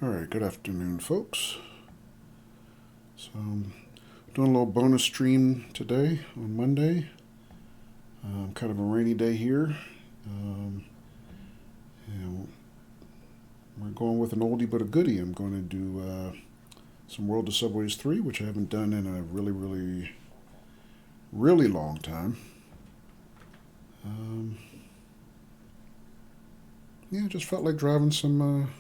Alright, good afternoon, folks. So, doing a little bonus stream today on Monday. Kind of a rainy day here. And we're going with an oldie but a goodie. I'm going to do some World of Subways 3, which I haven't done in a really long time. Yeah, just felt like driving some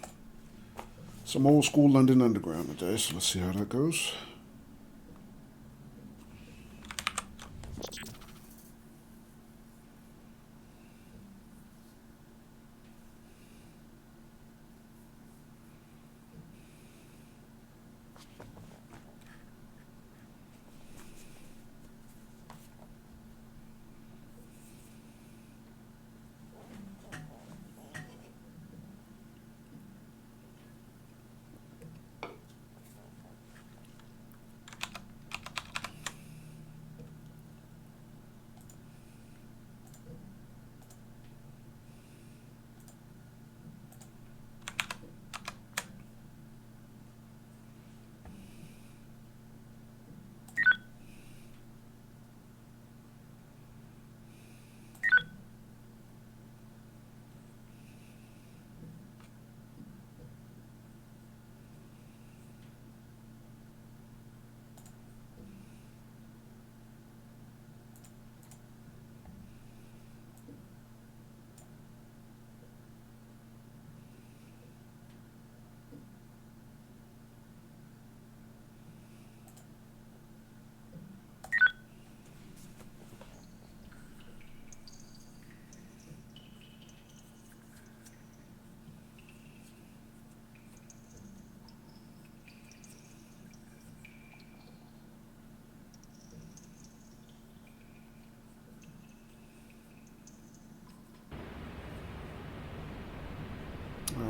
old school London Underground today, so let's see how that goes.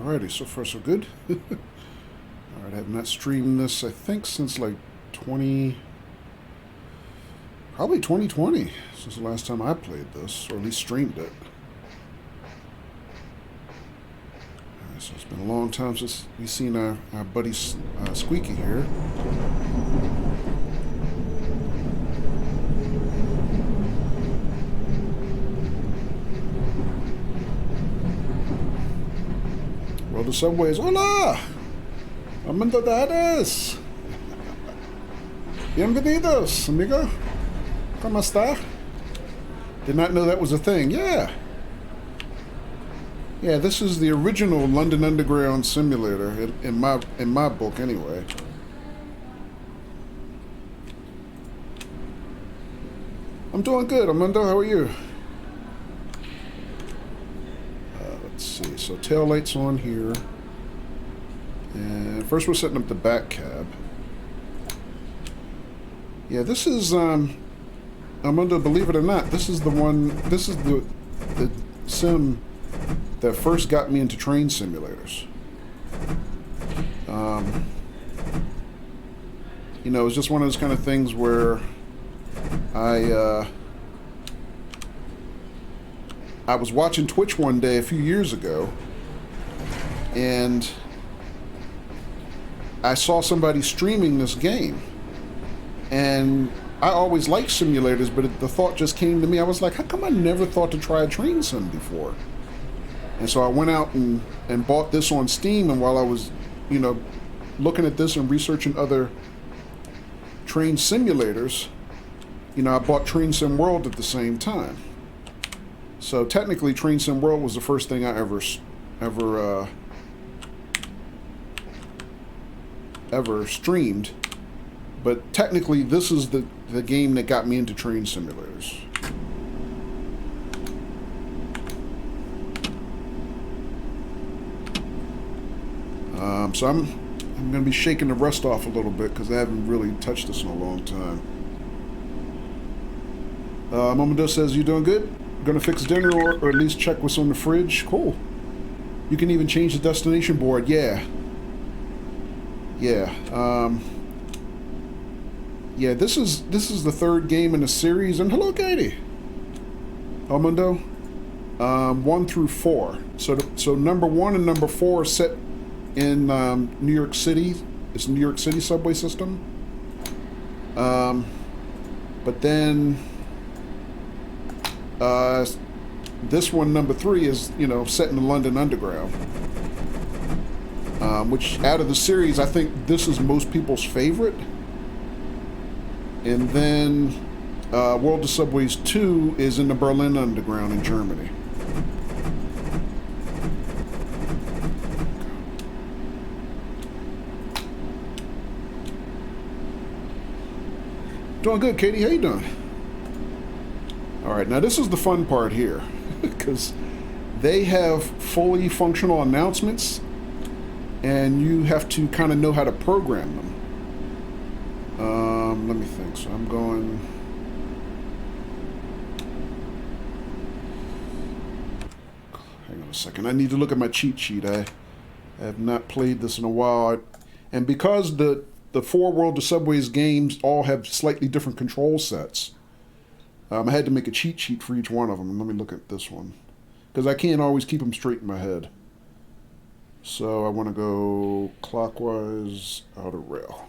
Alrighty, so far so good. Alright, I have not streamed this, I think, since like probably 2020, since the last time I played this, or at least streamed it. Alright, so it's been a long time since we've seen our buddy Squeaky here. World of Subways. Hola! Amandodades! Bienvenidos, amigo. ¿Cómo está? Did not know that was a thing. Yeah. Yeah, this is the original London Underground simulator in my book anyway. I'm doing good, Amando. How are you? Let's see. So tail lights on here. And first we're setting up the back cab. Yeah, this is Amanda, believe it or not, this is the sim that first got me into train simulators. You know, it's just one of those kind of things where I was watching Twitch one day a few years ago, and I saw somebody streaming this game. And I always liked simulators, but the thought just came to me. I was like, how come I never thought to try a train sim before? And so I went out and bought this on Steam, and while I was, you know, looking at this and researching other train simulators, you know, I bought Train Sim World at the same time. So technically, Train Sim World was the first thing I ever streamed. But technically, this is the game that got me into train simulators. So I'm going to be shaking the rust off a little bit because I haven't really touched this in a long time. Momento says, you doing good? Gonna fix dinner or at least check what's on the fridge? Cool. You can even change the destination board. Yeah. Yeah. Yeah, this is the third game in the series, and hello, Katie. Mundo. 1 through 4. So number 1 and number 4 set in New York City. It's New York City subway system. But then this one, number 3, is, you know, set in the London Underground. Which, out of the series, I think this is most people's favorite. And then World of Subways 2 is in the Berlin Underground in Germany. Doing good, Katie. How you doing? All right, now this is the fun part here, because they have fully functional announcements, and you have to kind of know how to program them. Let me think. So I'm going. Hang on a second. I need to look at my cheat sheet. I have not played this in a while, and because the 4 World of Subways games all have slightly different control sets, I had to make a cheat sheet for each one of them. And let me look at this one, because I can't always keep them straight in my head. So I want to go clockwise, outer rail.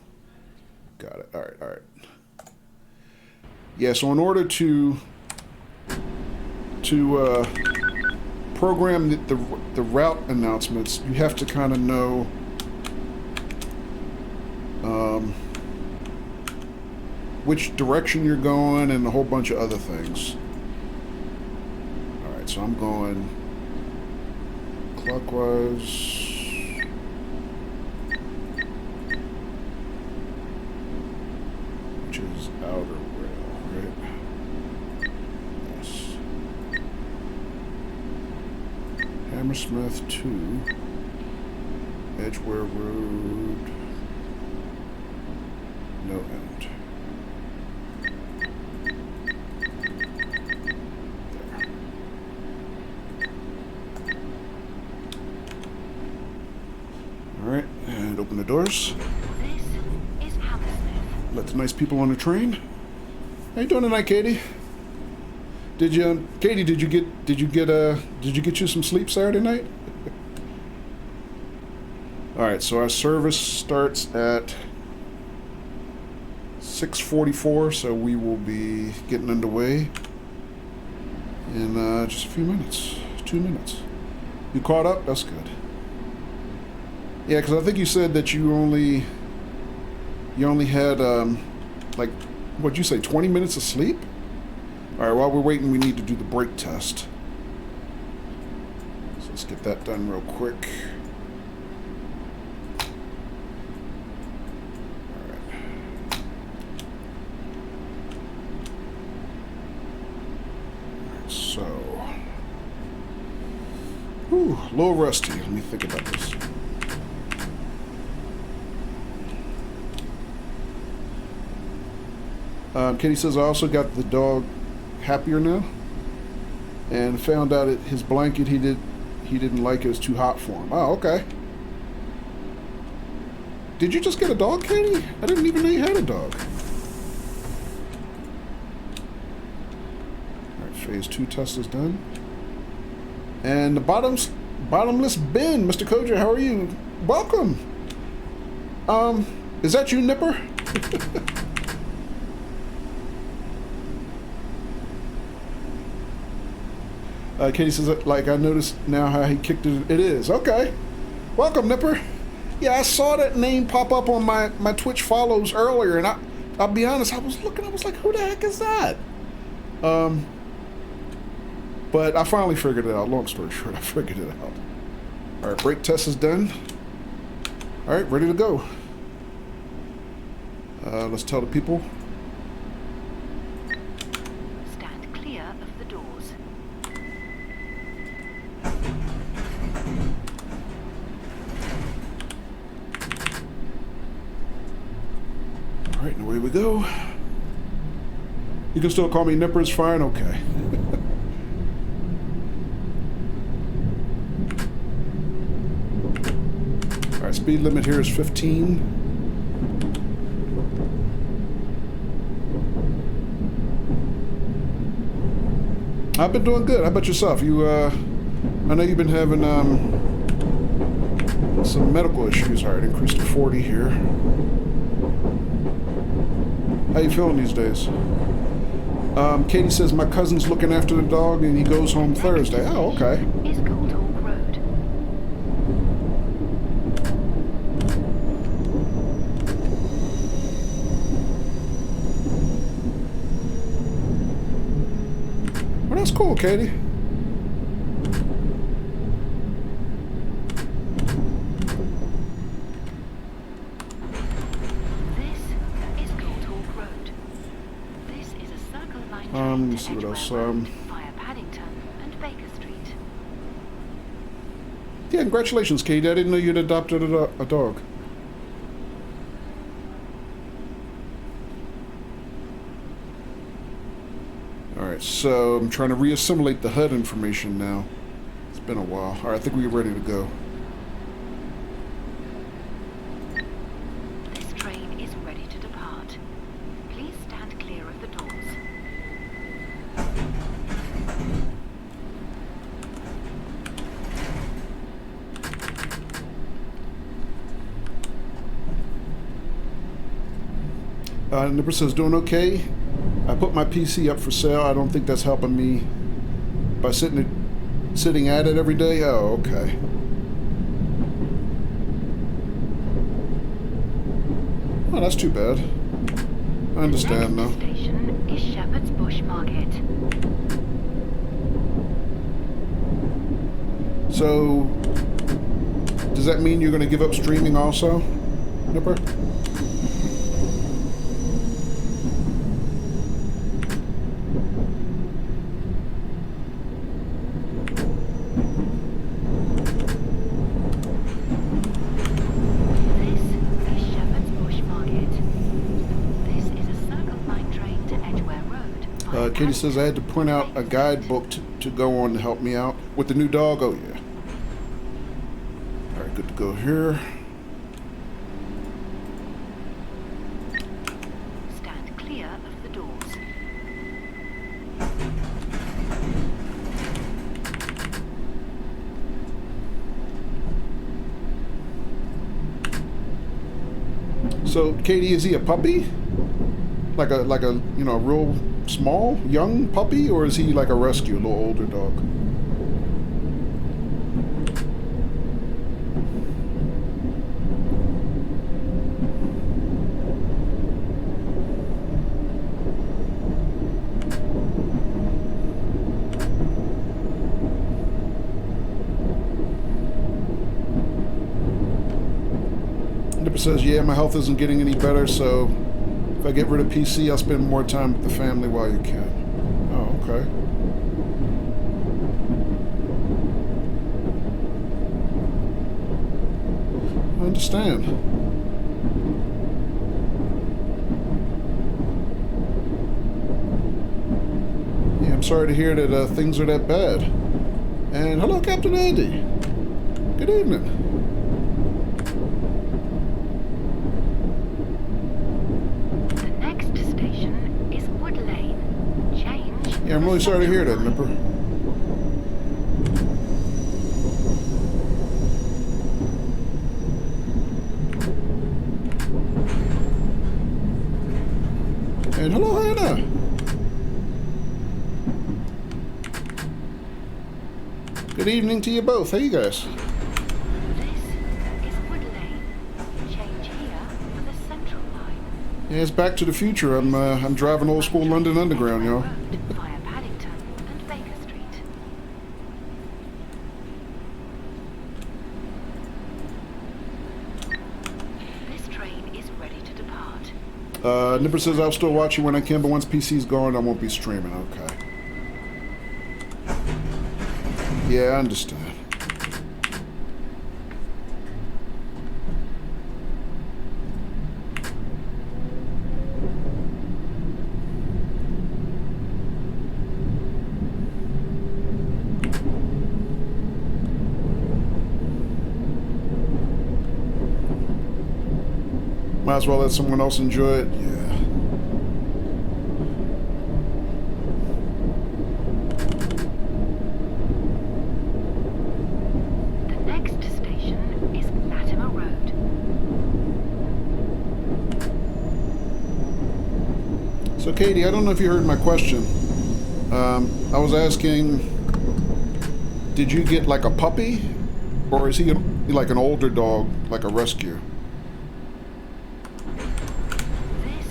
Got it. All right, all right. Yeah, so in order to program the route announcements, you have to kind of know which direction you're going and a whole bunch of other things. All right, so I'm going clockwise. Which is outer rail, right? Yes. Hammersmith 2. Edgware Road. No end. Alright, and open the doors. This is Hammersmith. Let the nice people on the train. How you doing tonight, Katie? Katie, did you get you some sleep Saturday night? Alright, so our service starts at 6:44, so we will be getting underway in just a few minutes. 2 minutes. You caught up? That's good. Yeah, because I think you said that you only had like, what'd you say, 20 minutes of sleep? All right, while we're waiting, we need to do the brake test. So let's get that done real quick. All right. So, whew, a little rusty. Let me think about this. Katie says, I also got the dog happier now, and found out his blanket he didn't like, it was too hot for him. Oh, okay. Did you just get a dog, Katie? I didn't even know you had a dog. Alright, phase 2 test is done. And the bottomless bin, Mr. Koja, how are you? Welcome. Is that you, Nipper? Katie says, like, I noticed now how he kicked it. It is. Okay. Welcome, Nipper. Yeah, I saw that name pop up on my Twitch follows earlier, and I'll be honest, I was looking, I was like, who the heck is that? But I finally figured it out. Long story short, I figured it out. All right, brake test is done. All right, ready to go. Let's tell the people. Stand clear of the doors. All right, and away we go. You can still call me Nipper, it's fine? Okay. All right, speed limit here is 15. I've been doing good. How about yourself? You, I know you've been having Some medical issues. All right, increase to 40 here. How you feeling these days? Katie says my cousin's looking after the dog and he goes home Thursday. Oh, okay. Is Gold Hawk Road. Well, that's cool, Katie. Let me see what else. Via Paddington and Baker Street. Yeah, congratulations, Katie. I didn't know you'd adopted a dog. Alright, so I'm trying to reassimilate the HUD information now. It's been a while. Alright, I think we're ready to go. This train is ready to depart. Please stand clear of the doors. Nipper says, doing okay. I put my PC up for sale. I don't think that's helping me by sitting at it every day. Oh, okay. Oh, that's too bad. I understand The now. next station is Shepherd's Bush Market. So, does that mean you're going to give up streaming also, Nipper? Katie says I had to print out a guidebook to go on to help me out with the new dog. Oh yeah. All right, good to go here. Stand clear of the doors. So, Katie, is he a puppy? Like a you know, a real small, young puppy, or is he like a rescue, a little older dog? Nipper says, yeah, my health isn't getting any better, so if I get rid of PC, I'll spend more time with the family while you can. Oh, okay. I understand. Yeah, I'm sorry to hear that things are that bad. And hello, Captain Andy. Good evening. Yeah, I'm really sorry to hear that, Nipper. And hello, Hannah. Good evening to you both. How you guys? This is Wood Lane. Change here for the Central Line. Yeah, it's Back to the Future. I'm driving old school London Underground, y'all. Via Paddington and Baker Street. This train is ready to depart. Nipper says I'll still watch you when I can, but once PC's gone, I won't be streaming. Okay. Yeah, I understand. Might as well let someone else enjoy it. Yeah. The next station is Katie, I don't know if you heard my question. I was asking, did you get like a puppy? Or is he like an older dog, like a rescue? This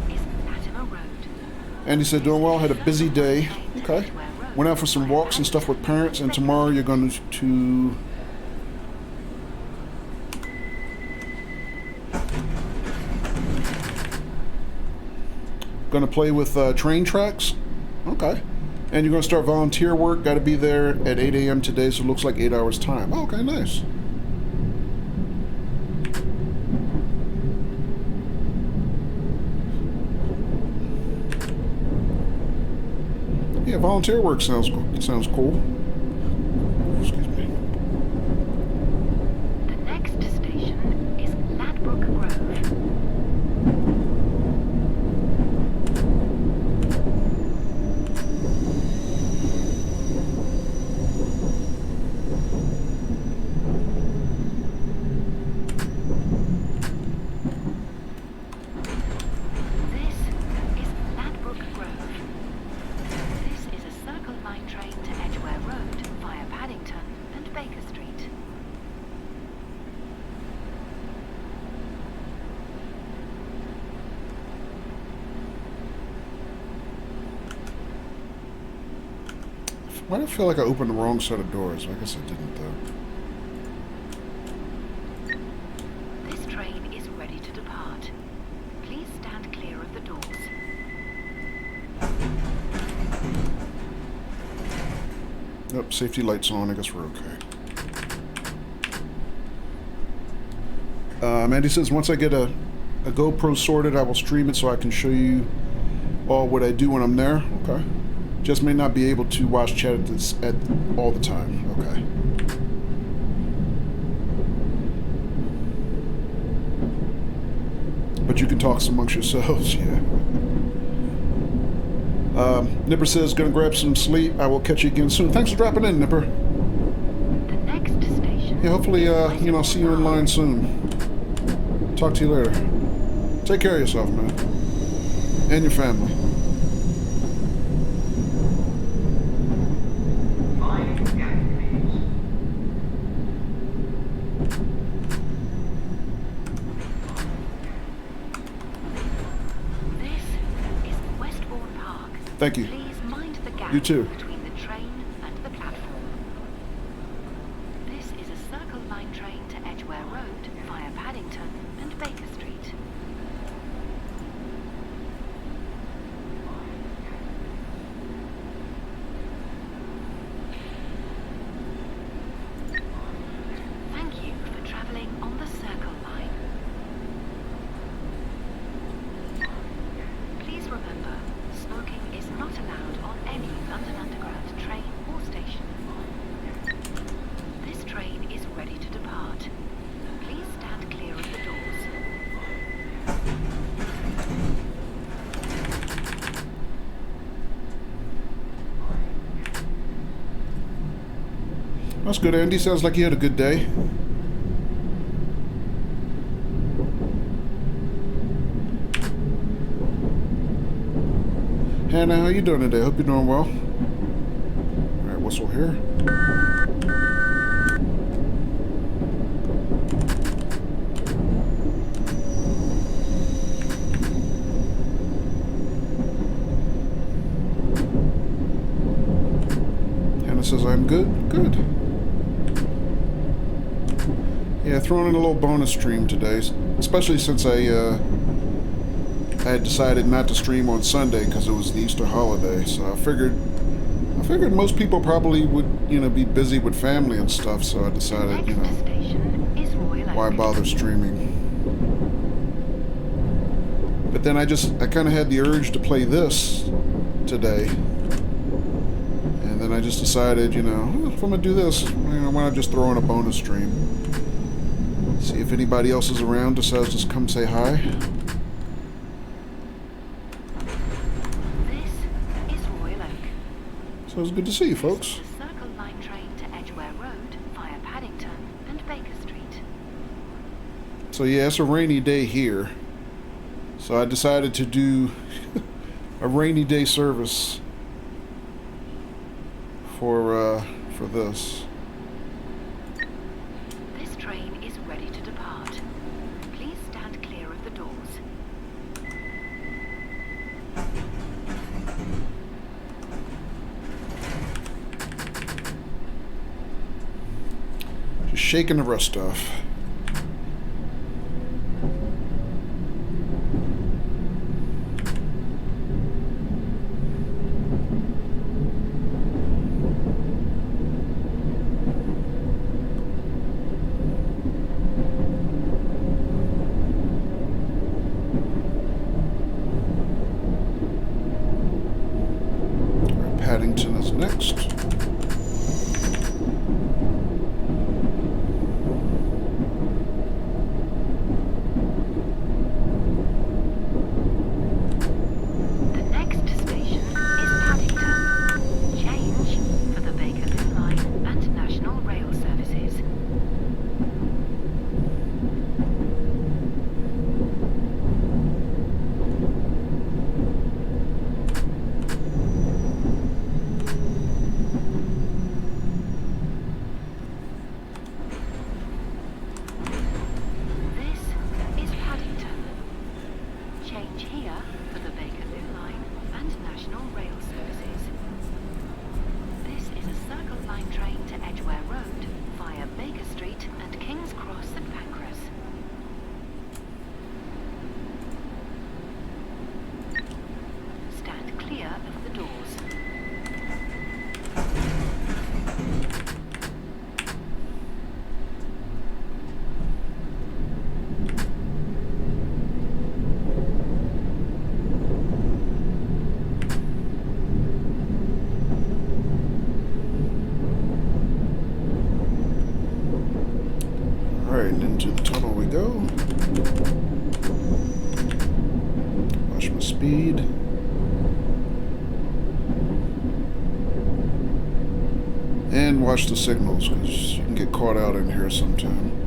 is Latimer Road. Andy said, doing well, had a busy day. Okay. Went out for some walks and stuff with parents, and tomorrow you're going to play with train tracks? Okay. And you're going to start volunteer work. Got to be there at 8 a.m. today, so it looks like 8 hours time. Oh, okay, nice. Yeah, volunteer work sounds cool. Excuse me. The next station is Ladbroke Grove. Why do I feel like I opened the wrong set of doors? I guess I didn't, though. This train is ready to depart. Please stand clear of the doors. Yep, safety lights on. I guess we're okay. Andy says, once I get a GoPro sorted, I will stream it so I can show you all what I do when I'm there. Okay. Just may not be able to watch chat at all the time. Okay. But you can talk amongst yourselves, yeah. Nipper says, gonna grab some sleep. I will catch you again soon. Thanks for dropping in, Nipper. The next station. Yeah, hopefully, see you in line soon. Talk to you later. Take care of yourself, man. And your family. Thank you. Please mind the gap You too. between the train and the platform. This is a Circle Line train to Edgware Road via Paddington and Baker Street. Thank you for travelling on the Circle Line. Please remember, smoking is not allowed on any London Underground train or station. This train is ready to depart. Please stand clear of the doors. That's good, Andy. Sounds like you had a good day. Hannah, how you doing today? Hope you're doing well. Alright, whistle here. Hannah says I'm good. Good. Yeah, throwing in a little bonus stream today, especially since I had decided not to stream on Sunday because it was the Easter holiday. So I figured most people probably would, be busy with family and stuff. So I decided, why bother streaming? But then I kind of had the urge to play this today, and then I just decided, if I'm gonna do this, why not just throw in a bonus stream? See if anybody else is around, decides to come say hi. This is Royal Oak. So it's good to see you, folks. This is a Circle Line train to Edgware Road via Paddington and Baker Street. So yeah, it's a rainy day here. So I decided to do a rainy day service for this. This train is ready to depart. Please stand clear of the doors. Just shaking the rust off. Paddington is next. The next station is Paddington. Change for the Bakerloo Line and National Rail services. This is Paddington. Change here for the Bakerloo Line and National Rail services. This is a Circle Line train to Edgware Road via Baker Street and King's Cross and Pancras. Stand clear of the doors. Alright, into the tunnel we go. Watch my speed. And watch the signals, because you can get caught out in here sometime.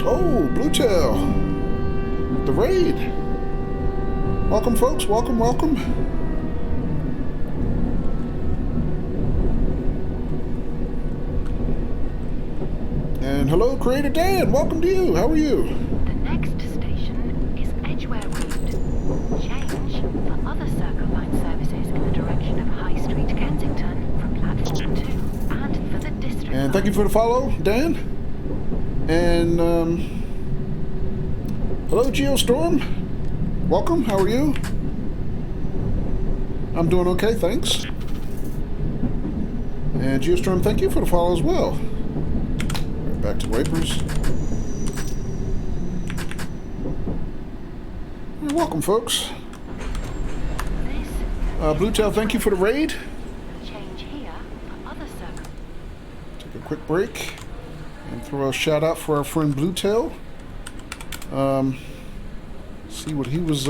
Oh, Bluetail. The raid. Welcome, folks. Welcome, welcome. And hello, Creator Dan. Welcome to you. How are you? The next station is Edgware Road. Change for other Circle Line services in the direction of High Street, Kensington from platform 2 and for the district. And thank you for the follow, Dan. And hello, Geostorm. Welcome. How are you? I'm doing okay, thanks. And Geostorm, thank you for the follow as well. Right, back to wipers. Welcome, folks. Bluetail, thank you for the raid. Change here for other Circle. Take a quick break and throw a shout out for our friend Bluetail. See what he was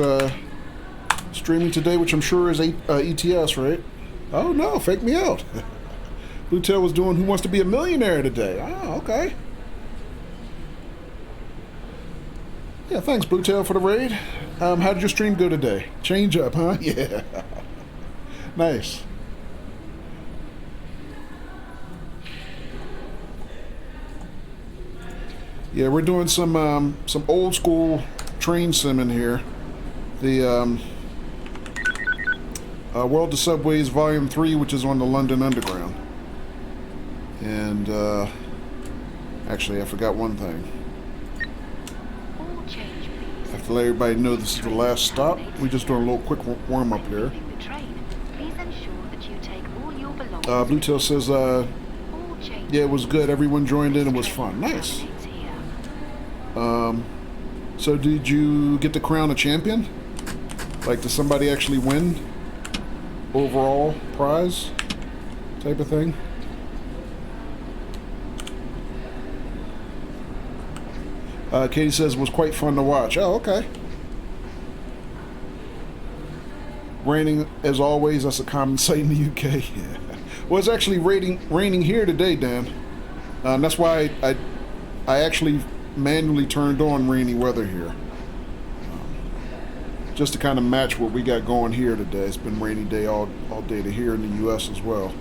streaming today, which I'm sure is ETS, right? Oh no, fake me out. Bluetail was doing Who Wants to Be a Millionaire today. Oh, okay. Yeah, thanks Bluetail for the raid. How did your stream go today? Change up, huh? Yeah. Nice. Yeah, we're doing some old school train sim in here. The World of Subways Volume 3, which is on the London Underground. And actually, I forgot one thing. All change, please. I have to let everybody know this is the last stop. We're just doing a little quick warm up here. Leaving the train, please ensure that you take all your belongings. Bluetail says, All change, Yeah, it was good. Everyone joined in. It was fun. Nice. Terminates here. So did you get to crown a champion? Like, did somebody actually win overall prize type of thing? Katie says it was quite fun to watch. Oh, okay. Raining as always. That's a common sight in the UK. Yeah. Well, it's actually raining here today, Dan. That's why I actually manually turned on rainy weather here. Just to kind of match what we got going here today. It's been rainy day all day to here in the U.S. as well.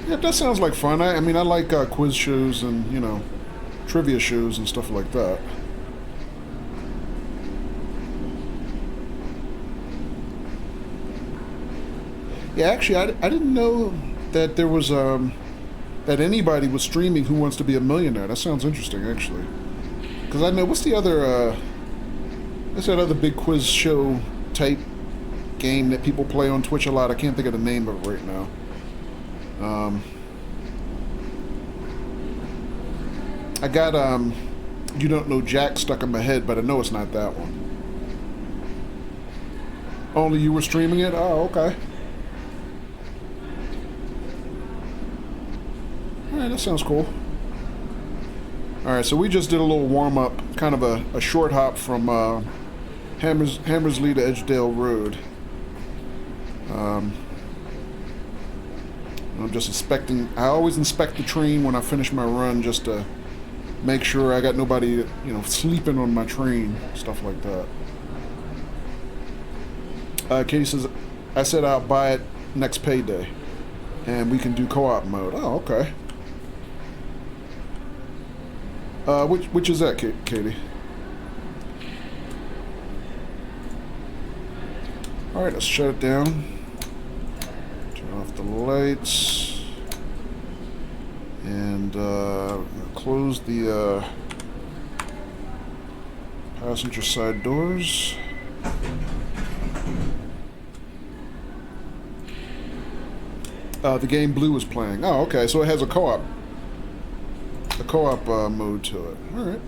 Yeah, that sounds like fun. I mean, I like quiz shows and, you know, trivia shows and stuff like that. Yeah, actually, I didn't know that there was that anybody was streaming Who Wants to Be a Millionaire. That sounds interesting, actually. Because I know what's that other big quiz show type game that people play on Twitch a lot? I can't think of the name of it right now. I got You Don't Know Jack stuck in my head, but I know it's not that one. Only you were streaming it? Oh, okay. Alright, that sounds cool. Alright, so we just did a little warm-up, kind of a short hop from Hammersley to Edgedale Road. I'm just inspecting. I always inspect the train when I finish my run just to make sure I got nobody, you know, sleeping on my train, stuff like that. Katie says, I said I'll buy it next payday, and we can do co-op mode. Oh, okay. Which is that, Katie? All right, let's shut it down. Turn off the lights, and close the passenger side doors. The game Blue is playing. Oh, okay. So it has a co-op mode to it. All right.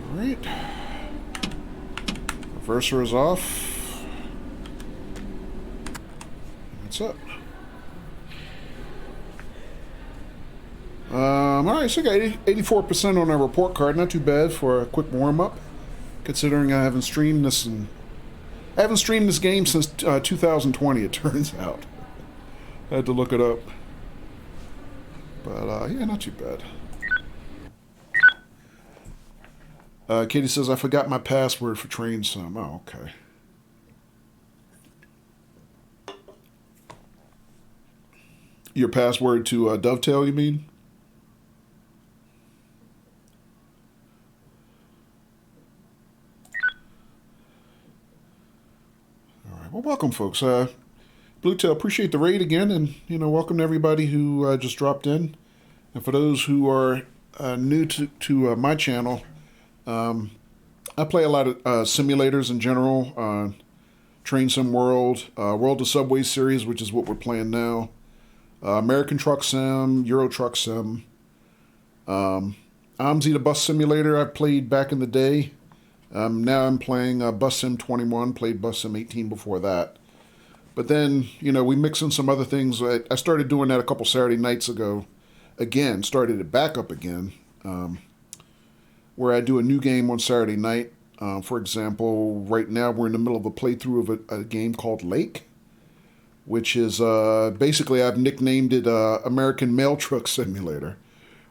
All right. Reverser is off. That's it. All right, so I got 84% on our report card. Not too bad for a quick warm-up, considering I haven't streamed this game since 2020. It turns out. I had to look it up, but yeah, not too bad. Katie says, I forgot my password for Train Sim. Oh, okay. Your password to Dovetail, you mean? All right. Well, welcome, folks. Bluetail, appreciate the raid again, and, you know, welcome to everybody who just dropped in. And for those who are new to my channel, I play a lot of simulators in general. Train Sim World, World of Subway series, which is what we're playing now. American Truck Sim, Euro Truck Sim. OMSI the Bus Simulator I played back in the day. Now I'm playing Bus Sim 21, played Bus Sim 18 before that. But then, you know, we mix in some other things. I started doing that a couple Saturday nights ago. Again, started it back up again. Where I do a new game on Saturday night. For example, right now we're in the middle of a playthrough of a game called Lake, which is basically, I've nicknamed it American Mail Truck Simulator,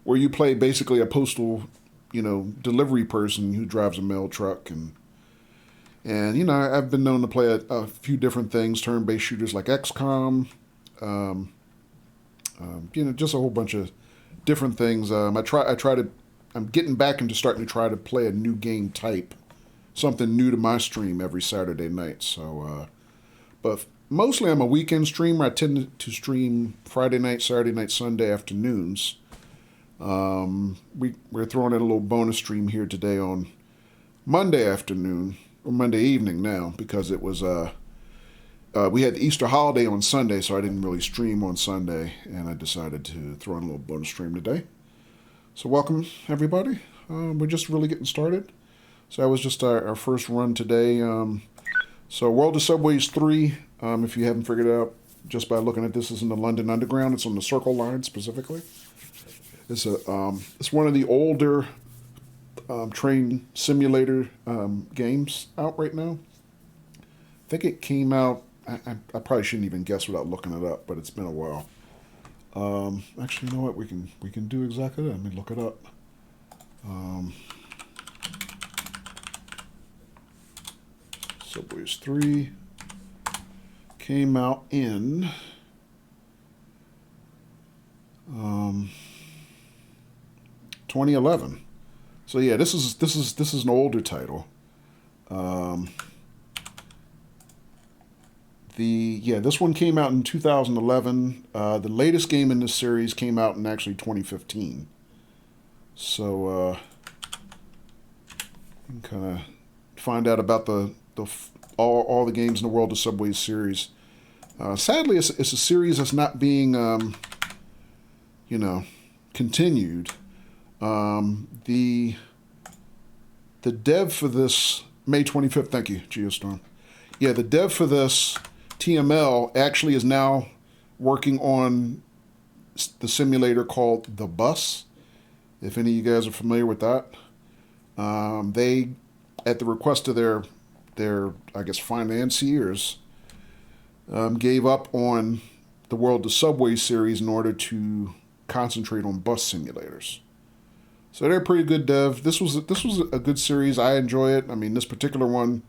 where you play basically a postal, you know, delivery person who drives a mail truck. And you know, I've been known to play a few different things, turn-based shooters like XCOM, you know, just a whole bunch of different things. I'm getting back into starting to try to play a new game type, something new to my stream every Saturday night. So, but mostly I'm a weekend streamer. I tend to stream Friday night, Saturday night, Sunday afternoons. We're throwing in a little bonus stream here today on Monday afternoon, or Monday evening now, because it was we had the Easter holiday on Sunday, so I didn't really stream on Sunday, and I decided to throw in a little bonus stream today. So welcome, everybody. We're just really getting started. So that was just our first run today. So World of Subways 3, if you haven't figured it out just by looking at this, is in the London Underground. It's on the Circle Line specifically. It's one of the older train simulator games out right now. I think it came out, I probably shouldn't even guess without looking it up, but it's been a while. Actually, you know what? We can do exactly that. Let me look it up. Subways 3 came out in 2011. So yeah, this is an older title. This one came out in 2011. The latest game in this series came out in actually 2015. So you can kind of find out about all the games in the World of Subways series. Sadly, it's a series that's not being continued. The dev for this, May 25th, thank you, Geostorm. Yeah, the dev for this, TML, actually is now working on the simulator called The Bus, if any of you guys are familiar with that. They, at the request of their I guess, financiers, gave up on the World of Subway series in order to concentrate on bus simulators. So they're pretty good dev. This was a good series. I enjoy it. I mean, this particular one,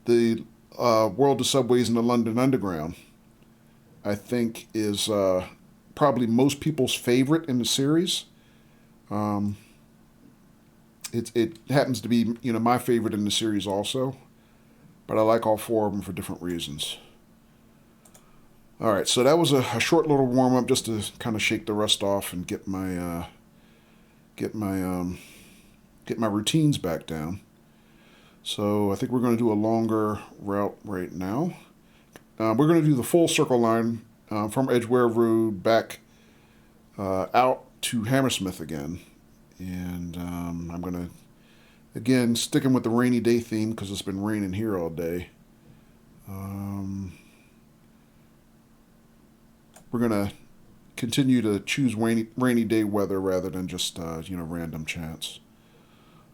the World of Subways in the London Underground, I think is probably most people's favorite in the series. It happens to be my favorite in the series also, but I like all four of them for different reasons. All right, so that was a short little warm up just to kind of shake the rust off and get my routines back down. So I think we're going to do a longer route right now. We're going to do the full Circle Line from Edgware Road back out to Hammersmith again. And I'm going to, again, sticking with the rainy day theme because it's been raining here all day. We're going to continue to choose rainy day weather rather than just, random chance.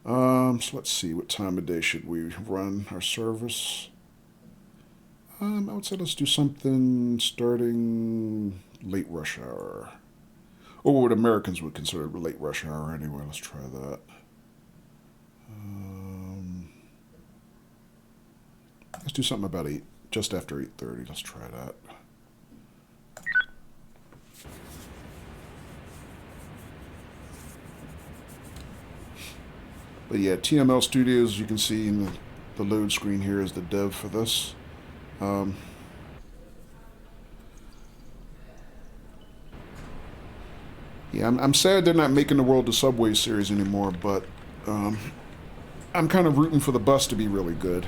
So let's see, what time of day should we run our service? I would say let's do something starting late rush hour. Or what Americans would consider late rush hour anyway. Let's try that. Let's do something about just after 8:30. Let's try that. But yeah, TML Studios, you can see in the load screen here is the dev for this. Yeah, I'm sad they're not making the World of Subway series anymore, but I'm kind of rooting for the bus to be really good.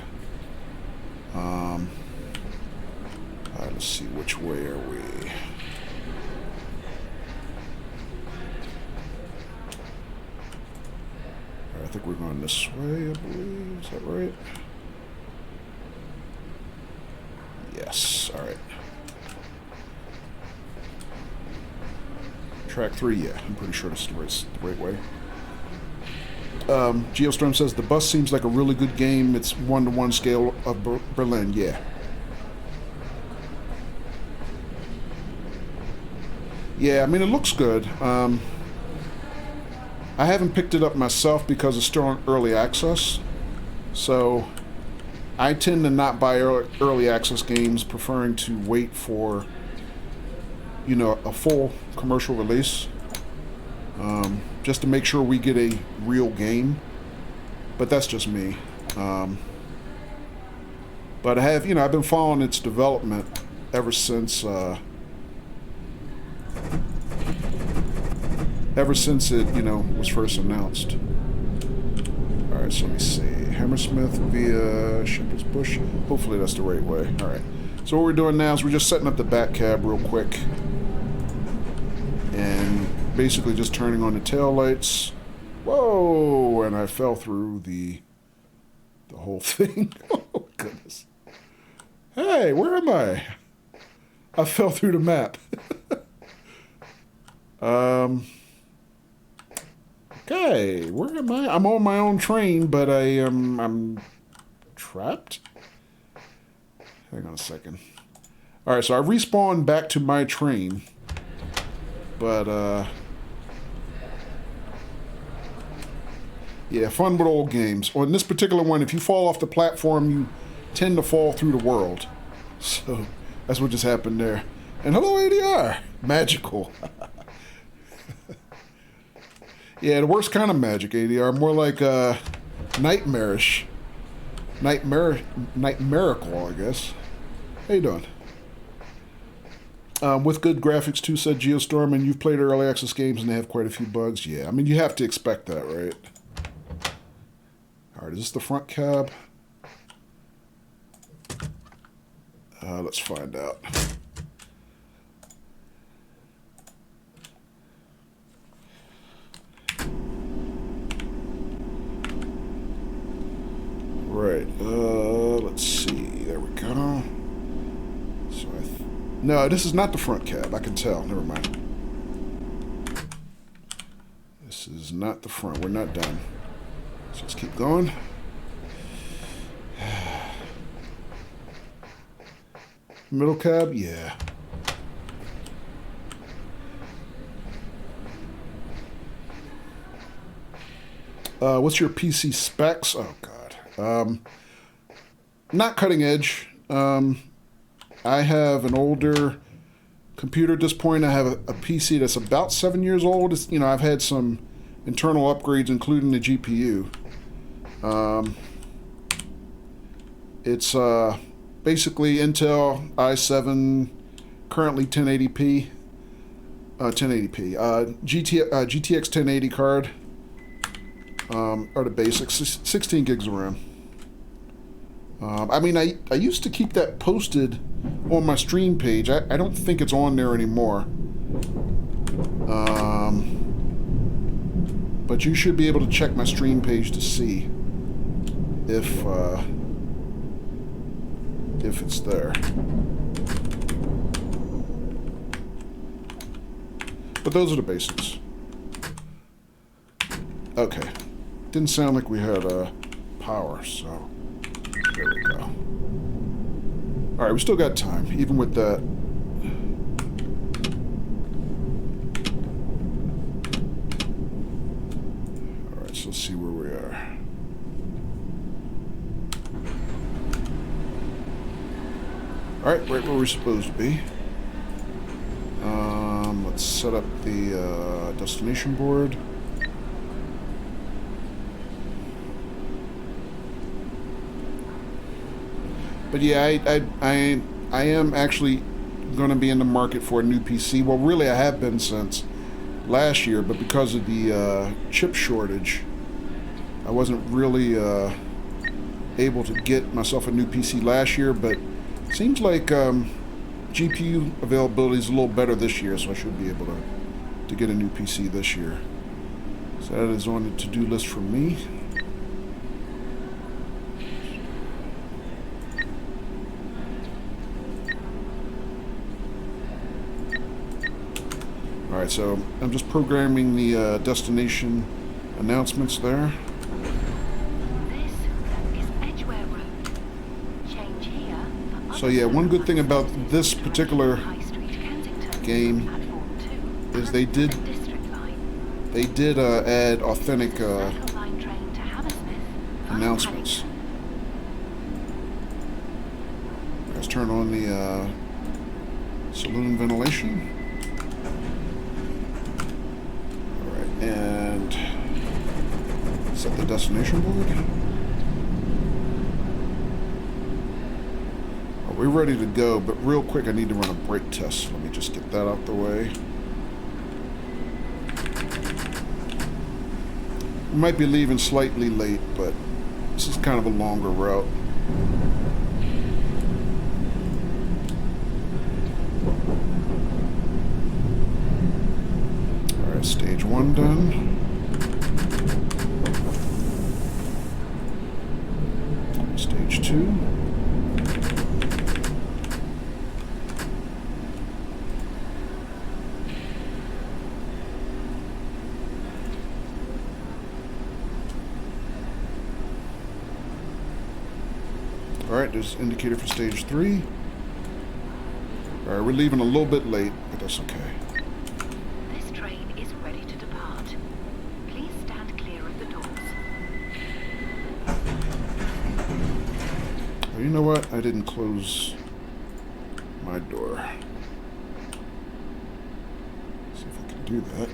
Let's see, which way are we? I think we're going this way, I believe. Is that right? Yes, all right. Track 3, yeah, I'm pretty sure it's the right way. Geostorm says, the bus seems like a really good game. It's 1-to-1 scale of Berlin, yeah. Yeah, I mean, it looks good. I haven't picked it up myself because it's still on early access. So I tend to not buy early access games, preferring to wait for, a full commercial release. Just to make sure we get a real game. But that's just me. But I have, I've been following its development ever since ever since it, you know, was first announced. Alright, so let me see. Hammersmith via Shepherd's Bush. Hopefully that's the right way. Alright. So what we're doing now is we're just setting up the back cab real quick. And basically just turning on the tail lights. Whoa! And I fell through the whole thing. Oh, goodness. Hey, where am I? I fell through the map. Okay, where am I? I'm on my own train, but I'm trapped? Hang on a second. Alright, so I respawned back to my train. But, yeah, fun with old games. On this particular one, if you fall off the platform, you tend to fall through the world. So, that's what just happened there. And hello, ADR! Magical. Yeah, the worst kind of magic, ADR. More like, nightmarish. Nightmarical, I guess. How you doing? With good graphics too, said Geostorm, and you've played early access games and they have quite a few bugs. Yeah, I mean, you have to expect that, right? Alright, is this the front cab? Let's find out. Right, let's see. There we go. So no, this is not the front cab. I can tell. Never mind. This is not the front. We're not done. So let's keep going. Middle cab? Yeah. What's your PC specs? Oh, God. Not cutting edge. I have an older computer at this point. I have a PC that's about 7 years old. It's, you know, I've had some internal upgrades, including the GPU. It's basically Intel i7, currently 1080p. 1080p. GTX 1080 card. Are the basics. 16 gigs of RAM. I mean, I used to keep that posted on my stream page. I don't think it's on there anymore. But you should be able to check my stream page to see if it's there. But those are the basics. Okay. Didn't sound like we had power, so there we go. Alright, we still got time, even with that. Alright, so let's see where we are. Alright, right where we're supposed to be. Let's set up the destination board. But yeah, I am actually going to be in the market for a new PC. Well, really, I have been since last year, but because of the chip shortage, I wasn't really able to get myself a new PC last year. But it seems like GPU availability is a little better this year, so I should be able to get a new PC this year. So that is on the to-do list for me. Alright, so I'm just programming the destination announcements there. This is Edgware Road. Change here for So yeah, one good thing about this particular High Street, Kensington, game Platform 2, is they did District Line. add authentic Circle Line train to Hammersmith via announcements. Let's turn on the saloon ventilation. And set the destination board. We're ready to go, but real quick I need to run a brake test. Let me just get that out the way. We might be leaving slightly late, but this is kind of a longer route. Alright, stage 1 done. Stage 2. Alright, there's an indicator for stage 3. Alright, we're leaving a little bit late, but that's okay. This train is ready to depart. Please stand clear of the doors. Oh, you know what? I didn't close my door. See if I can do that.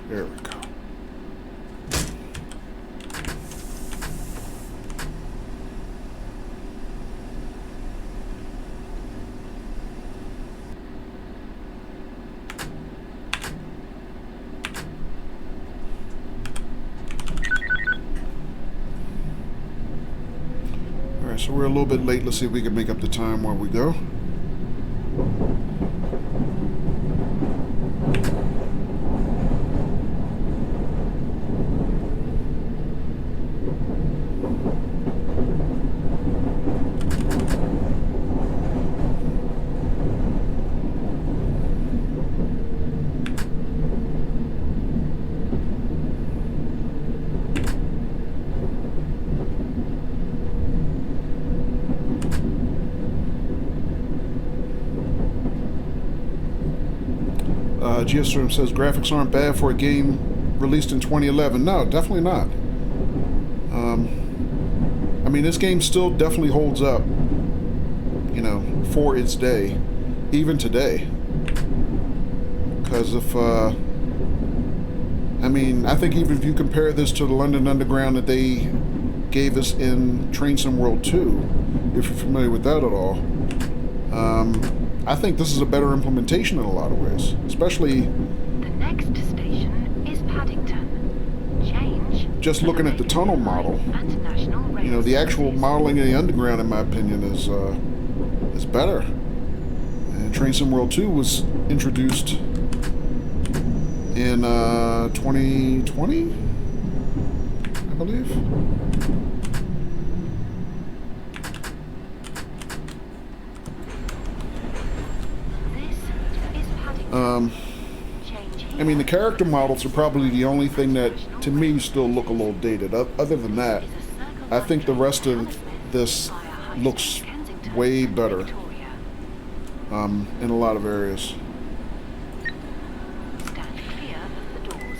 There we go. Alright, so we're a little bit late. Let's see if we can make up the time while we go. Geostorm says graphics aren't bad for a game released in 2011. No, definitely not. I mean, this game still definitely holds up, you know, for its day, even today. Because if, I mean, I think even if you compare this to the London Underground that they gave us in Train Sim World 2, if you're familiar with that at all, I think this is a better implementation in a lot of ways, especially The next station is Paddington. Change. just looking at the tunnel model. And National Rail You know, the actual Services. modeling of the underground, in my opinion, is better. And Train Sim World 2 was introduced in 2020, I believe. This is Paddington. Change here. I mean, the character models are probably the only thing that, to me, still look a little dated. Other than that, I think the rest of this looks way better in a lot of areas. Stand clear of the doors.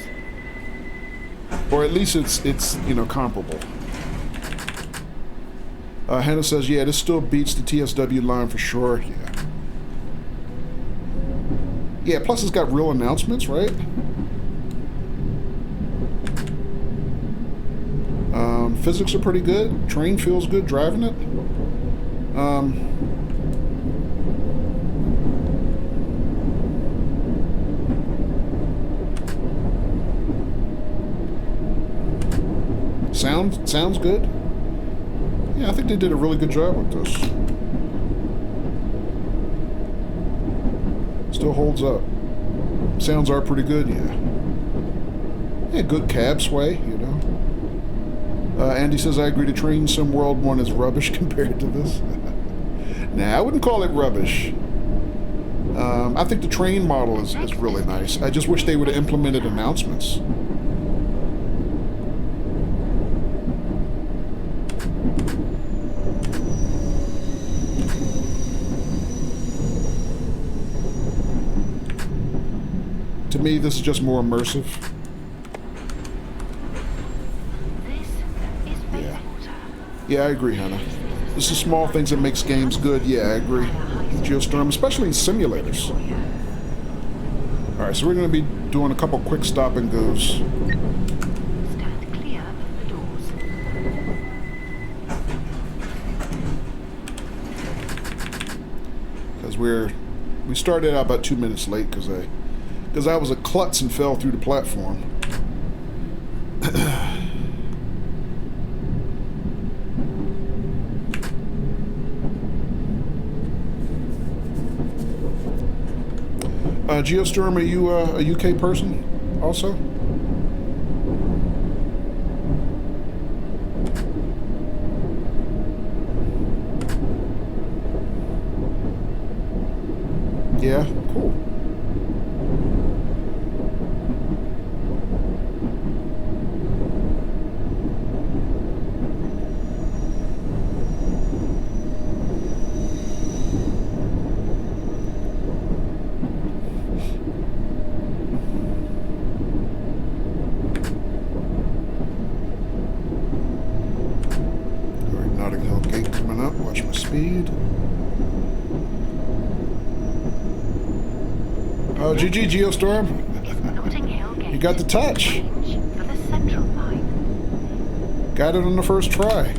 Or at least it's you know, comparable. Hannah says, yeah, this still beats the TSW line for sure. Yeah. Yeah, plus it's got real announcements, right? Physics are pretty good. Train feels good driving it. Sounds good. Yeah, I think they did a really good job with this. Still holds up. Sounds are pretty good, yeah. Yeah, good cab sway, you know. Andy says, I agree, the Train Sim World 1 is rubbish compared to this. Nah, I wouldn't call it rubbish. I think the train model is really nice. I just wish they would have implemented announcements. To me, this is just more immersive. This is Bayswater. Yeah, I agree, Hannah. This is small things that makes games good. Yeah, I agree. Geostorm, especially in simulators. Alright, so we're going to be doing a couple quick stop and goes. Stand clear of the doors. because we started out about 2 minutes late because I was a klutz and fell through the platform. Geostorm, are you a UK person also? Yeah, cool. Watch my speed. Oh, GG, Geostorm. You got the touch. For the central line. Got it on the first try.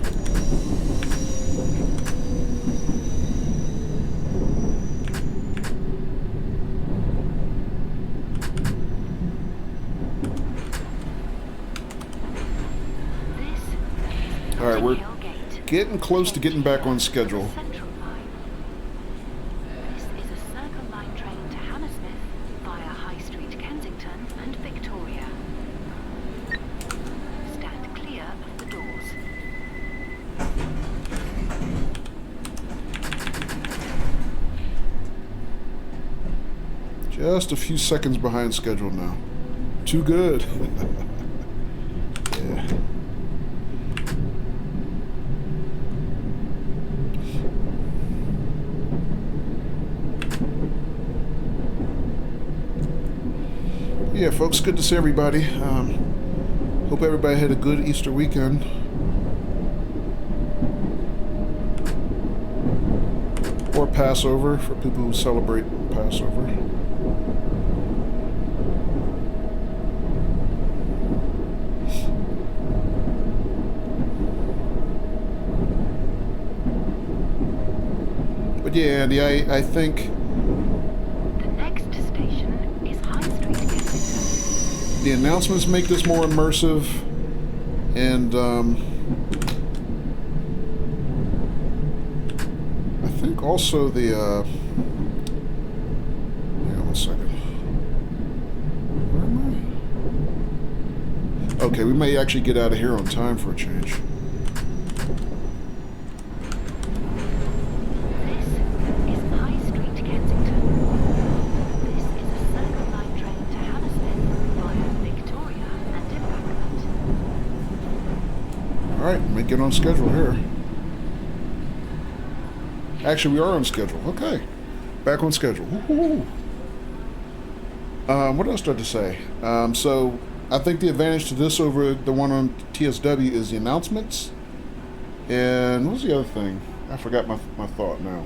All right, we're getting close to getting back on schedule. Central line. This is a Circle Line train to Hammersmith via High Street, Kensington and Victoria. Stand clear of the doors. Just a few seconds behind schedule now. Too good. Yeah. Yeah, folks, good to see everybody. Hope everybody had a good Easter weekend. Or Passover, for people who celebrate Passover. But yeah, Andy, I think... the announcements make this more immersive, and I think also the hang on one second. Where am I? Okay, we may actually get out of here on time for a change. Get on schedule here. Actually, we are on schedule. Okay. Back on schedule. Woo-hoo. What else did I say? So, I think the advantage to this over the one on TSW is the announcements. And what was the other thing? I forgot my thought now.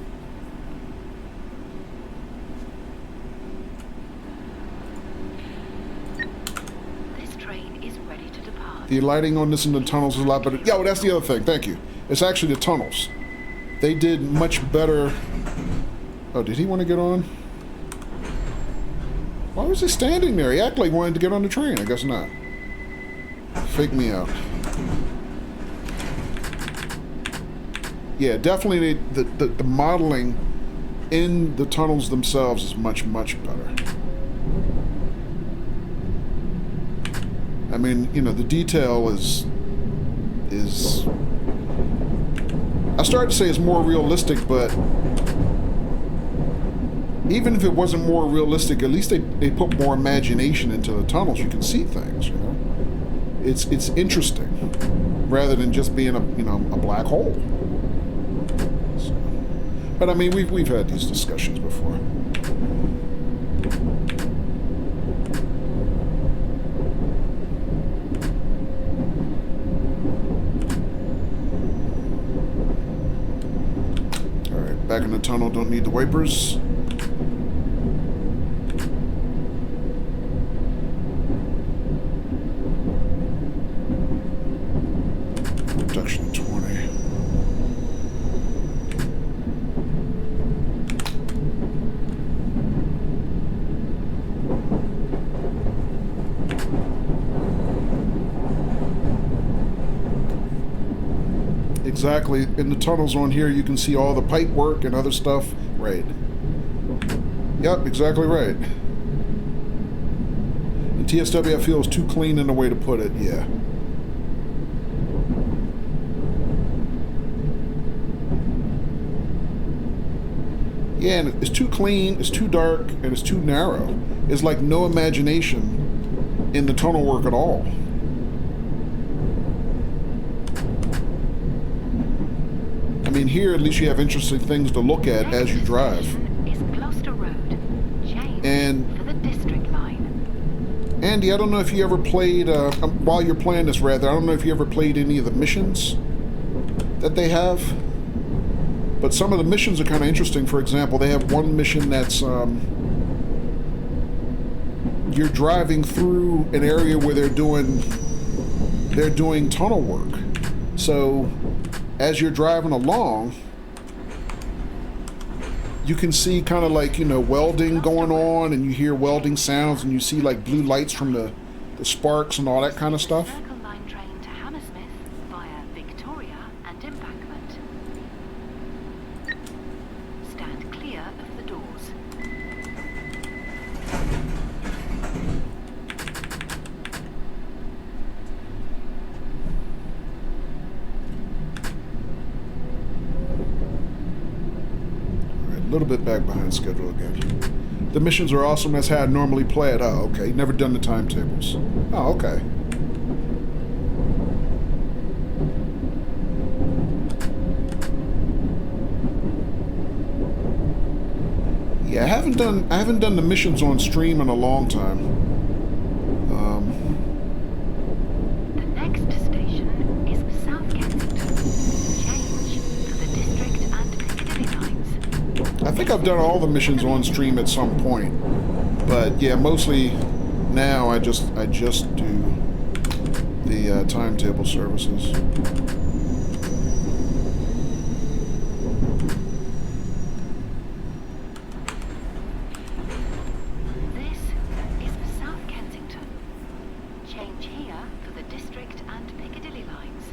The lighting on this in the tunnels is a lot better. Yeah, well, that's the other thing. Thank you. It's actually the tunnels. They did much better. Oh, did he want to get on? Why was he standing there? He acted like he wanted to get on the train. I guess not. Fake me out. Yeah, definitely the modeling in the tunnels themselves is much, much better. I mean, you know, the detail is I started to say it's more realistic, but even if it wasn't more realistic, at least they put more imagination into the tunnels. You can see things, you know. It's interesting rather than just being a black hole. So, but I mean, we've had these discussions before. Back in the tunnel, don't need the wipers. Reduction 20. exactly, in the tunnels on here, you can see all the pipe work and other stuff. Right. Yep, exactly right. And TSW, I feel, is too clean in a way to put it, yeah. Yeah, and it's too clean, it's too dark, and it's too narrow. It's like no imagination in the tunnel work at all. I mean, here at least you have interesting things to look at as you drive. Is Gloucester Road. Change And for the district line. Andy, I don't know if you ever played, while you're playing this rather, I don't know if you ever played any of the missions that they have. But some of the missions are kind of interesting. For example, they have one mission that's, you're driving through an area where they're doing tunnel work. So as you're driving along, you can see kind of like, you know, welding going on, and you hear welding sounds, and you see like blue lights from the sparks and all that kind of stuff. Circle line train to Hammersmith via Victoria and Embankment. Stand clear of the doors. A little bit back behind schedule again. The missions are awesome. That's how I normally play it. Oh, okay. Never done the timetables. Oh, okay. Yeah, I haven't done the missions on stream in a long time. The next station is South Kensington. Change for the district and Piccadilly lines. I think I've done all the missions on stream at some point, but yeah, mostly now I just do the timetable services. This is for South Kensington. Change here for the district and Piccadilly lines.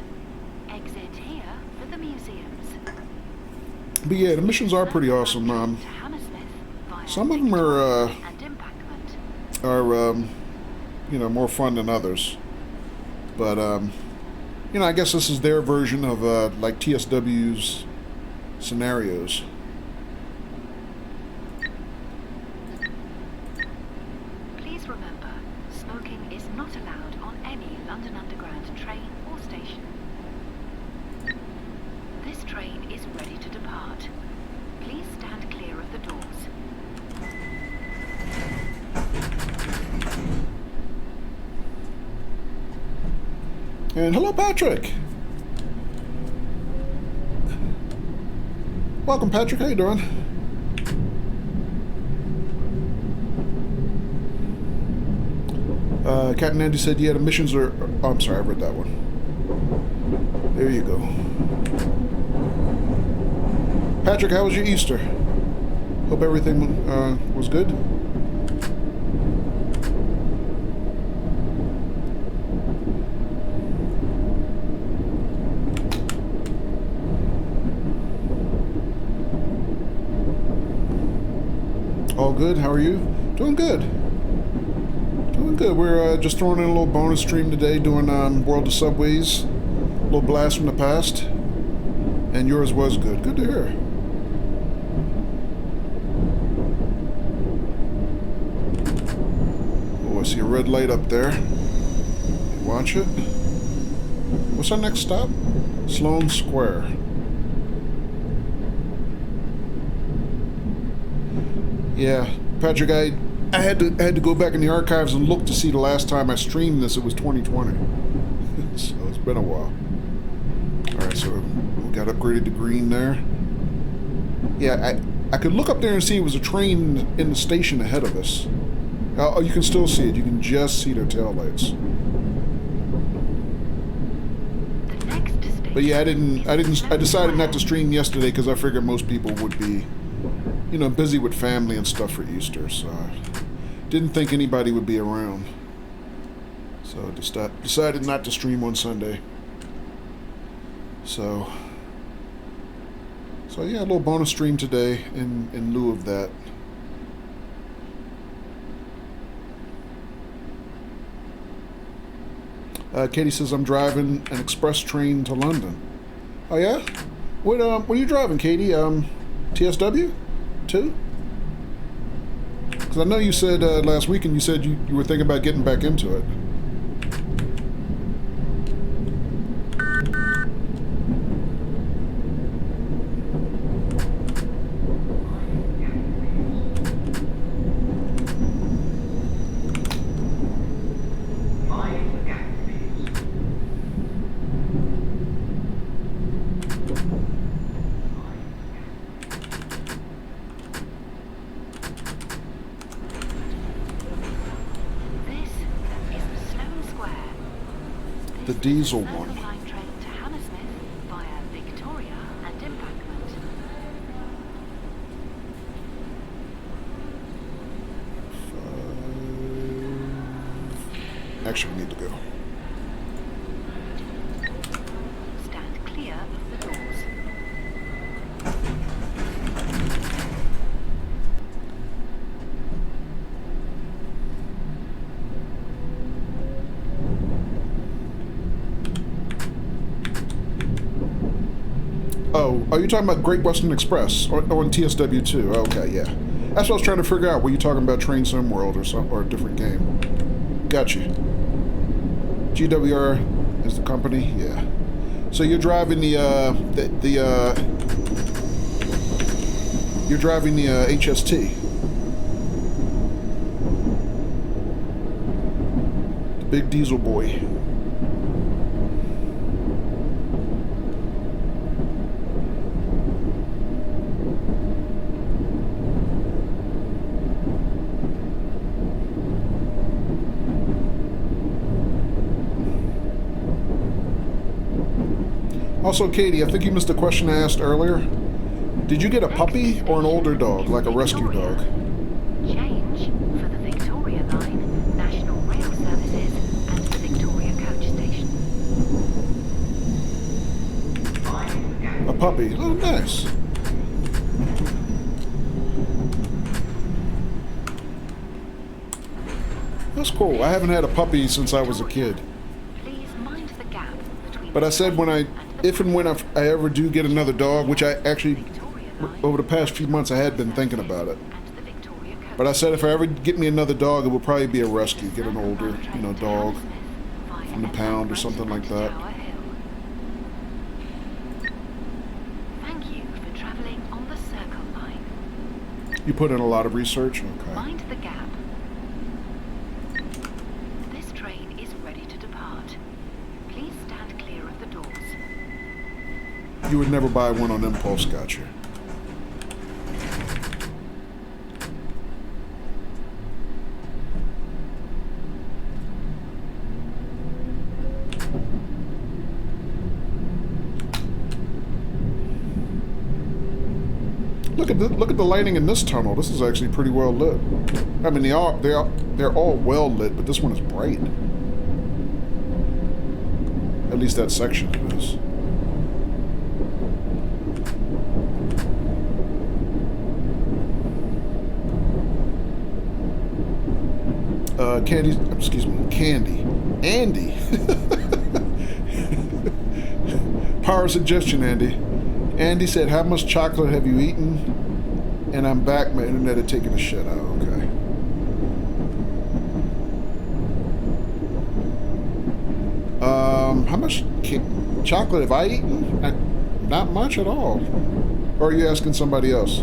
Exit here for the museums. But yeah, the missions are pretty awesome. To Hammersmith via Some of them are Victoria and Embankment. you know, more fun than others. But you know, I guess this is their version of like TSW's scenarios. Please remember, smoking is not allowed on any London Underground train or station. This train is ready to depart. Please stand clear of the doors. And hello, Patrick. Welcome, Patrick. How you doing? Captain Andy said, yeah, the missions are... Oh, I'm sorry, I read that one. There you go. Patrick, how was your Easter? Hope everything was good. All good. How are you? Doing good. Doing good. We're just throwing in a little bonus stream today, doing World of Subways, a little blast from the past, and yours was good. Good to hear. Oh, I see a red light up there. Watch it. What's our next stop? Sloane Square. Yeah, Patrick, I had to go back in the archives and look to see the last time I streamed this. It was 2020, so it's been a while. All right, so we got upgraded to green there. Yeah, I could look up there and see it was a train in the station ahead of us. Oh, you can still see it. You can just see their taillights. But yeah, I decided not to stream yesterday because I figured most people would be, you know, busy with family and stuff for Easter, so I didn't think anybody would be around. So decided not to stream on Sunday. So, So yeah, a little bonus stream today in lieu of that. Katie says I'm driving an express train to London. Oh yeah? What are you driving, Katie? TSW? 2? Because I know you said last weekend you said you were thinking about getting back into it. The diesel one. Line train to Hammersmith via Victoria and Embankment. Actually, we need to go. Stand clear of the doors. Oh, are you talking about Great Western Express or on TSW 2? Okay, yeah. That's what I was trying to figure out. Were you talking about Train Sim World or a different game? Got you. GWR is the company, yeah. So you're driving the HST, the big diesel boy. Also, Katie, I think you missed a question I asked earlier. Did you get a puppy or an older dog, like a rescue dog? Change for the Victoria Line, National Rail Services, and the Victoria Coach Station. A puppy. Oh, nice. That's cool. I haven't had a puppy since I was a kid. Please mind the gap between But I said if and when I ever do get another dog, which I actually, over the past few months, I had been thinking about it. But I said if I ever get me another dog, it would probably be a rescue. Get an older, dog from the pound or something like that. Thank you for traveling on the Circle Line. You put in a lot of research? Okay. Mind the gap. This train is ready to depart. Please stand clear of the doors. You would never buy one on impulse, gotcha. Look at the lighting in this tunnel. This is actually pretty well lit. I mean, they're all well lit, but this one is bright. At least that section is. Andy. Power suggestion, Andy. Andy said, how much chocolate have you eaten? And I'm back. My internet had taken a shit out. Okay. How much chocolate have I eaten? Not much at all. Or are you asking somebody else?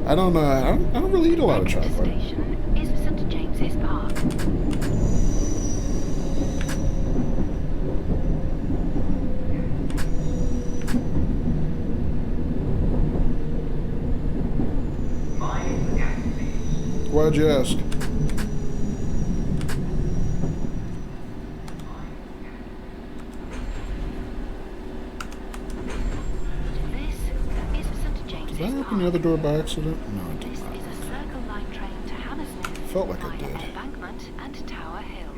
I don't really eat a lot of chocolate. Station is St. James's Park. Why'd you ask? Did I open the other door by accident? No, I did not. This is a Circle Line train to Hammersmith. Felt like I via did. Embankment and Tower Hill.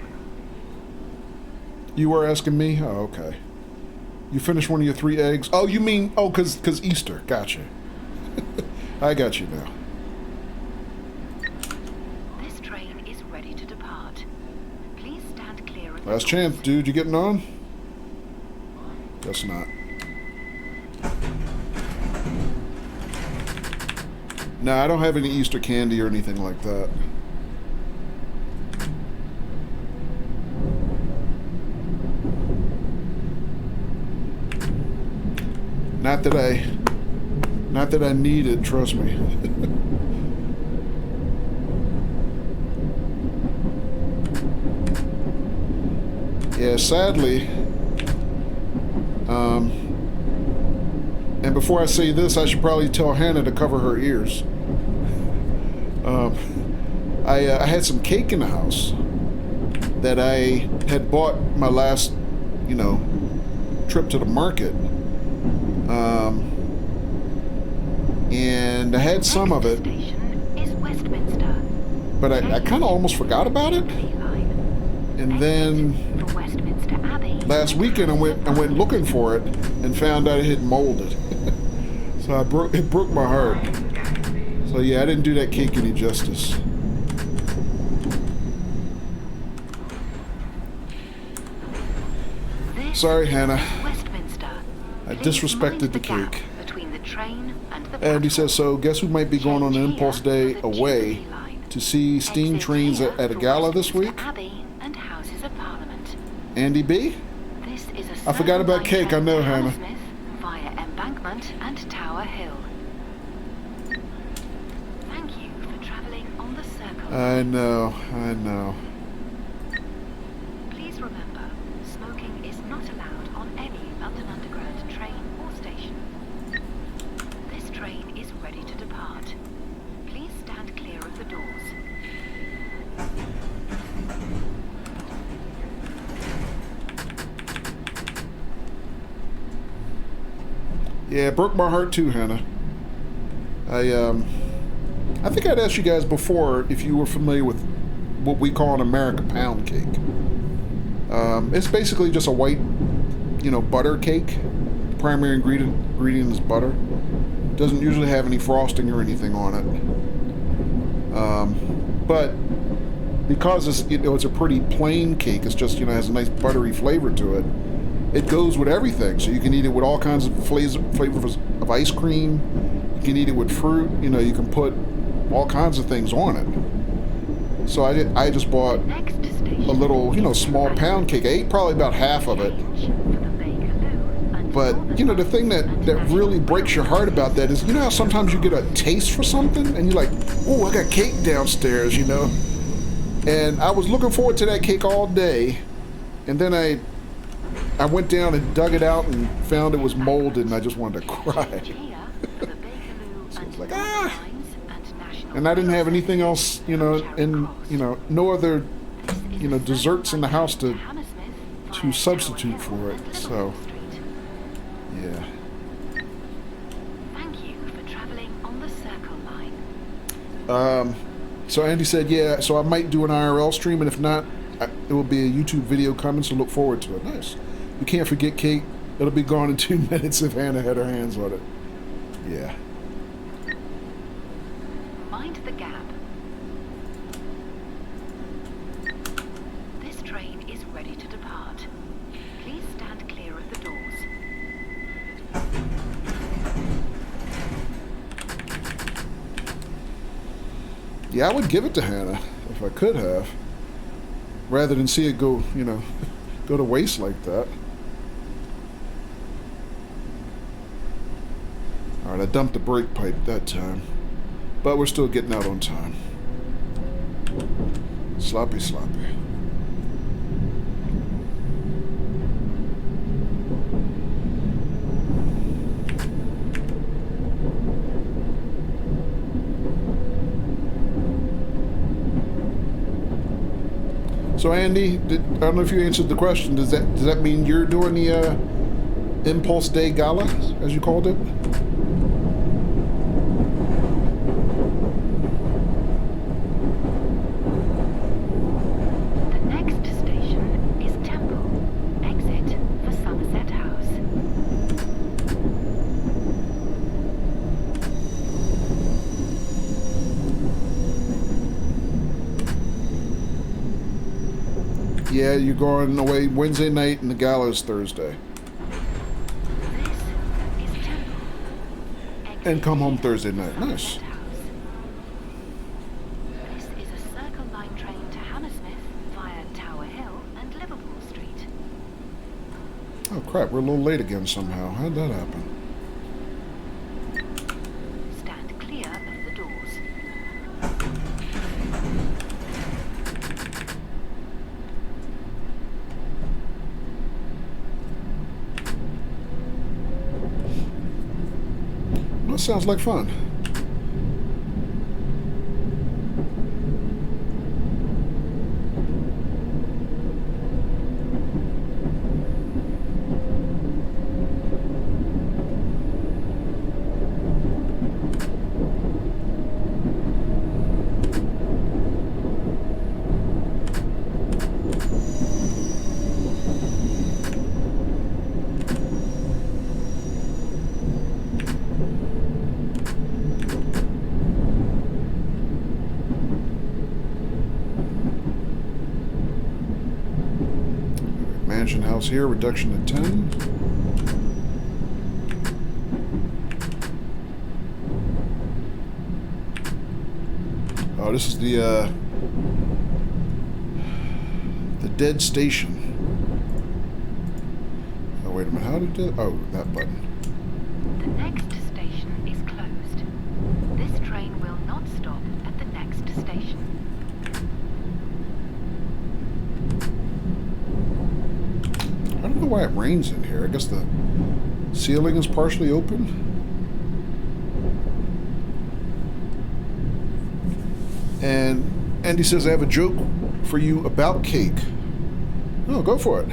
You were asking me? Oh, okay. You finished one of your 3 eggs. Oh, you mean, oh, cause Easter. Gotcha. I got you now. This train is ready to depart. Please stand clear of the Last doors. chance, dude. You getting on? Guess not. No, I don't have any Easter candy or anything like that. Not that I need it, trust me. Yeah, sadly, and before I say this, I should probably tell Hannah to cover her ears. I had some cake in the house that I had bought my last, you know, trip to the market. And I had some of it, Station is Westminster. but I kind of almost forgot about it. And then For Westminster Abbey. last weekend I went looking for it and found out it had molded. So it broke my heart. So yeah, I didn't do that cake any justice. This Sorry, Hannah. is Westminster. I Please disrespected mind the gap cake. between the train and the And he says, platform. so guess who might be going on an impulse day away to see steam Exit trains here at a for gala this Westminster week? Abbey and Houses of Parliament. Andy B? This is a I forgot about Circle cake, I Line know, train to Hannah. Hammersmith via Embankment and Tower Hill. Thank you for travelling on the Circle I know. Please remember, smoking is not allowed on any London Underground train or station. This train is ready to depart. Please stand clear of the doors. Yeah, it broke my heart too, Hannah. I think I'd asked you guys before if you were familiar with what we call an American pound cake. It's basically just a white, you know, butter cake. Primary ingredient is butter. Doesn't usually have any frosting or anything on it. But because it's, you know, it's a pretty plain cake, it's just, you know, has a nice buttery flavor to it. It goes with everything, so you can eat it with all kinds of flavors of ice cream. You can eat it with fruit. You know, you can put all kinds of things on it. So I just bought Next station a little, you know, is small pound cake. I ate probably about half of it. Change for the Bakerloo and But, you know, the thing that really breaks your heart about that is, you know how sometimes you get a taste for something and you're like, oh, I got cake downstairs, you know? And I was looking forward to that cake all day, and then I went down and dug it out and found it was molded, and I just wanted to cry. here for the Bakerloo So it's and like, Northern ah! Lines and National And I didn't have Rail anything else, you know, and, you know, no other, Services. This you know, is the desserts in the Circle house Line to Hammersmith via to substitute Tower for Hill it, and so, Liverpool Street. yeah. Thank you for travelling on the Circle Line. So Andy said, yeah, so I might do an IRL stream, and if not, it will be a YouTube video coming, so look forward to it. Nice. You can't forget cake. It'll be gone in 2 minutes if Hannah had her hands on it. Yeah. Mind the gap. This train is ready to depart. Please stand clear of the doors. Yeah, I would give it to Hannah if I could have, rather than see it go, you know, go to waste like that. All right, I dumped the brake pipe that time, but we're still getting out on time. Sloppy. So Andy, I don't know if you answered the question. Does that mean you're doing the Impulse Day Gala, as you called it? The next station is Temple. Exit for Somerset House. Yeah, you're going away Wednesday night and the gala's Thursday. This is Temple. And come home Exit Thursday here night. for Nice. Sunset House. This is a Circle Line train to Hammersmith via Tower Hill and Liverpool Street. Oh crap, we're a little late again somehow. How'd that happen? Stand clear of the doors. That sounds like fun. Mansion house here, reduction to 10. Oh, this is the dead station. Oh, wait a minute, how did it? Oh, that button. The next station is closed. This train will not stop at the next station. I don't know why it rains in here. I guess the ceiling is partially open. And Andy says, I have a joke for you about cake. Oh, go for it.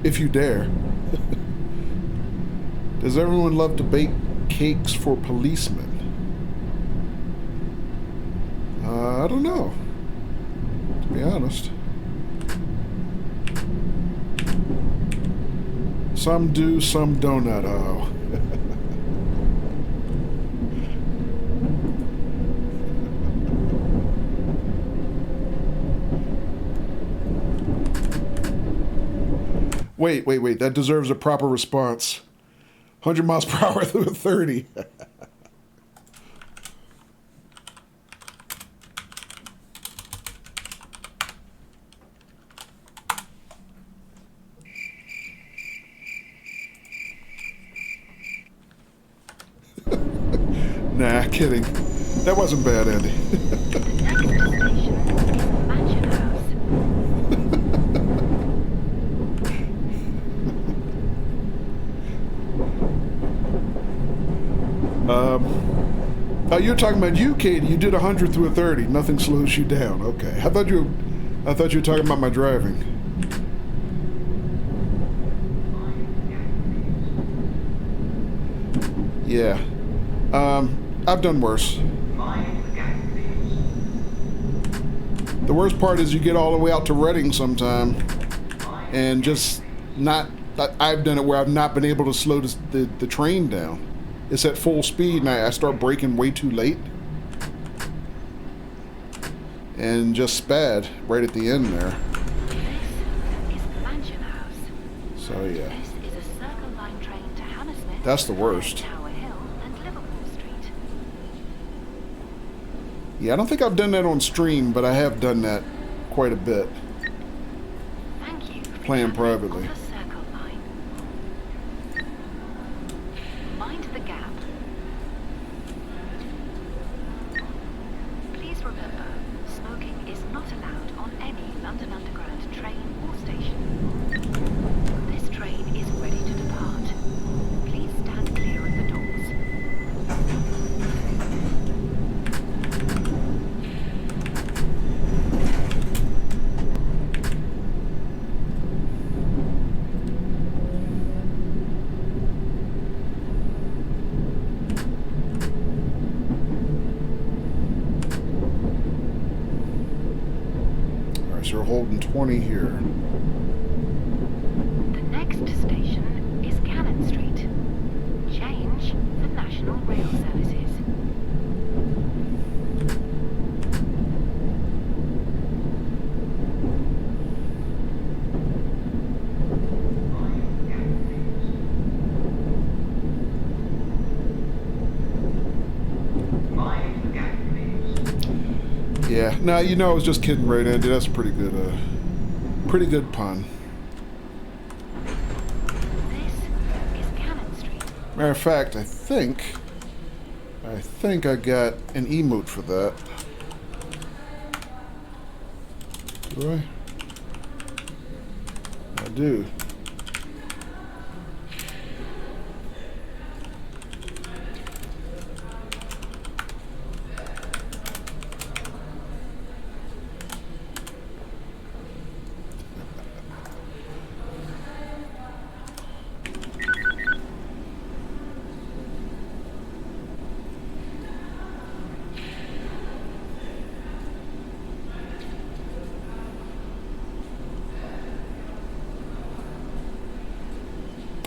If you dare. Does everyone love to bake cakes for policemen? I don't know, to be honest. Some do, some don't. Oh. Wait. That deserves a proper response. 100 miles per hour through a 30. Nah, kidding. That wasn't bad, Andy. The next station is Mansion House. Oh, you're talking about you, Katie. You did 100 through a 30. Nothing slows you down. Okay. I thought you were talking about my driving. Yeah. I've done worse. The worst part is you get all the way out to Reading sometime and just not... I've done it where I've not been able to slow the train down. It's at full speed and I start braking way too late. And just spad right at the end there. This is the Mansion House. So yeah. This is a Circle Line train to Hammersmith. That's the worst. via Tower Hill and Liverpool Street. Yeah, I don't think I've done that on stream, but I have done that quite a bit. Thank you. for Playing travelling privately. on the Circle Line. Mind the gap. Please remember, smoking is not allowed on any London Underground train or station. This train is ready to depart. Please stand clear of the doors. Alright, so we're holding 20 here. The next station is Cannon Street. Change for National Rail Services. Yeah. No, you know I was just kidding, right, Andy? That's a pretty good pun. This is Cannon Street. Matter of fact, I think I got an emote for that. Do I? I do.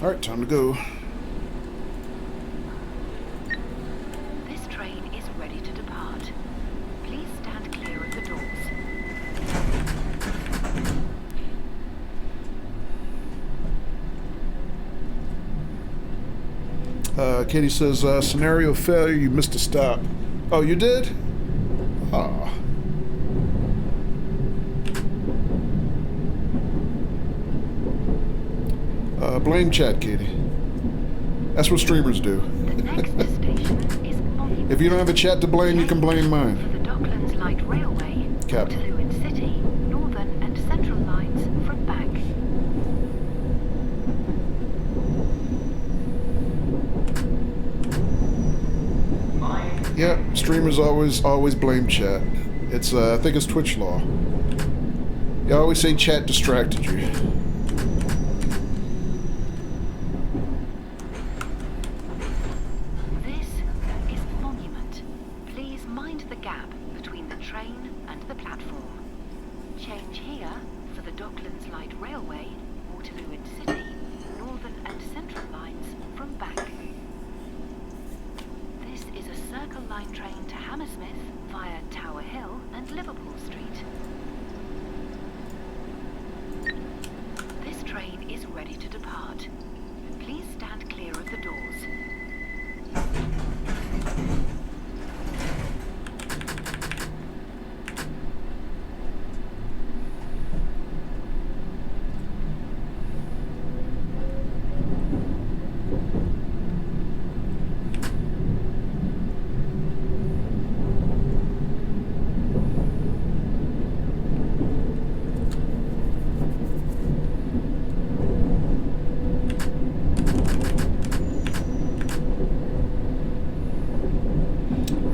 All right, time to go. This train is ready to depart. Please stand clear of the doors. Katie says, scenario failure, you missed a stop. Oh, you did? Ah. Blame chat, Katie. That's what streamers do. The next station is Monument. If you don't have a chat to blame, you can blame For mine. the Docklands Light Railway, Captain. Waterloo and City, Northern and Central lines from Bank. Yeah, streamers always blame chat. It's I think it's Twitch law. You always say chat distracted you. This is Monument. Please mind the gap between the train and the platform. Change here for the Docklands Light Railway, Waterloo and City, Northern and Central lines from Bank. This is a Circle Line train to Hammersmith via Tower Hill and Liverpool Street. This train is ready to depart. Please stand clear of the doors.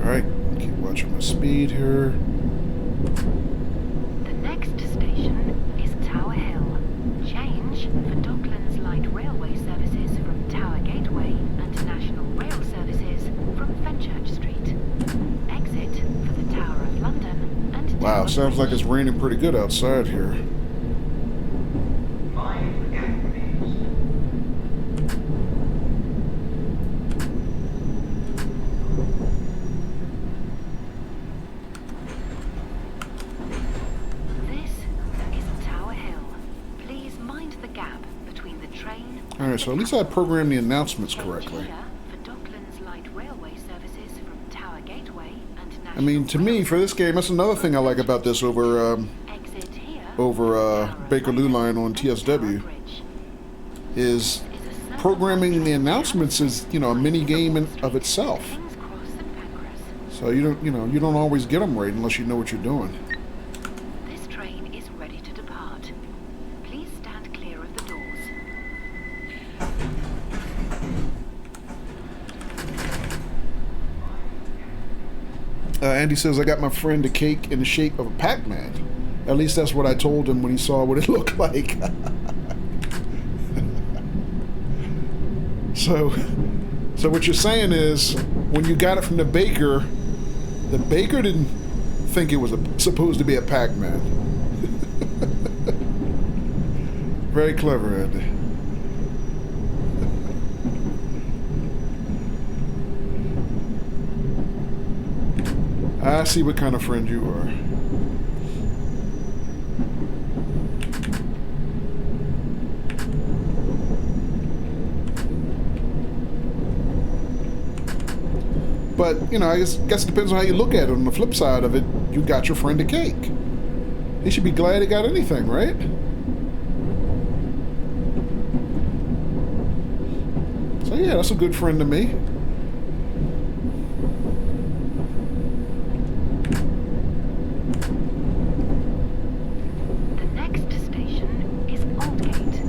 Alright, keep watching my speed here. The next station is Tower Hill. Change for Docklands Light Railway services from Tower Gateway and National Rail services from Fenchurch Street. Exit for the Tower of London and Wow, Tower sounds like Bridge. it's raining pretty good outside here. This is Tower Hill. Please mind the gap between the train and Alright, so at least I programmed the announcements correctly. Here for Docklands Light Railway services from Tower Gateway and National I mean, to me, for this game, that's another thing I like about this over Exit here Bakerloo line on TSW, is programming the announcements is, you know, a mini game of itself. King's Cross and Pancras. So you don't always get them right unless you know what you're doing. This train is ready to depart. Please stand clear of the doors. Andy says, I got my friend a cake in the shape of a Pac-Man. At least that's what I told him when he saw what it looked like. So what you're saying is, when you got it from the baker didn't think it was supposed to be a Pac-Man. Very clever, Andy. I see what kind of friend you are. But, you know, I guess it depends on how you look at it. On the flip side of it, you got your friend a cake. He should be glad he got anything, right? So yeah, that's a good friend to me. The next station is Aldgate.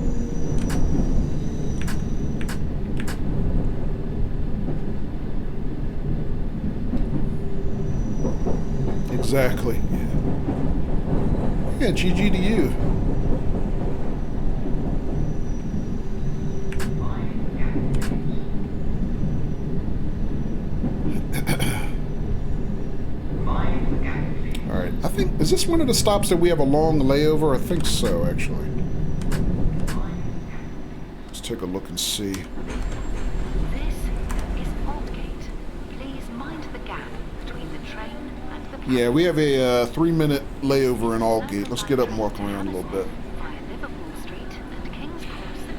Exactly. Yeah, GG to you. Alright, I think, is this one of the stops that we have a long layover? I think so, actually. Let's take a look and see. This is Aldgate. Please mind the gap between the train and the platform. Yeah, we have a 3-minute layover in Aldgate. Let's get up and walk around a little bit. Via Liverpool Street and King's Cross St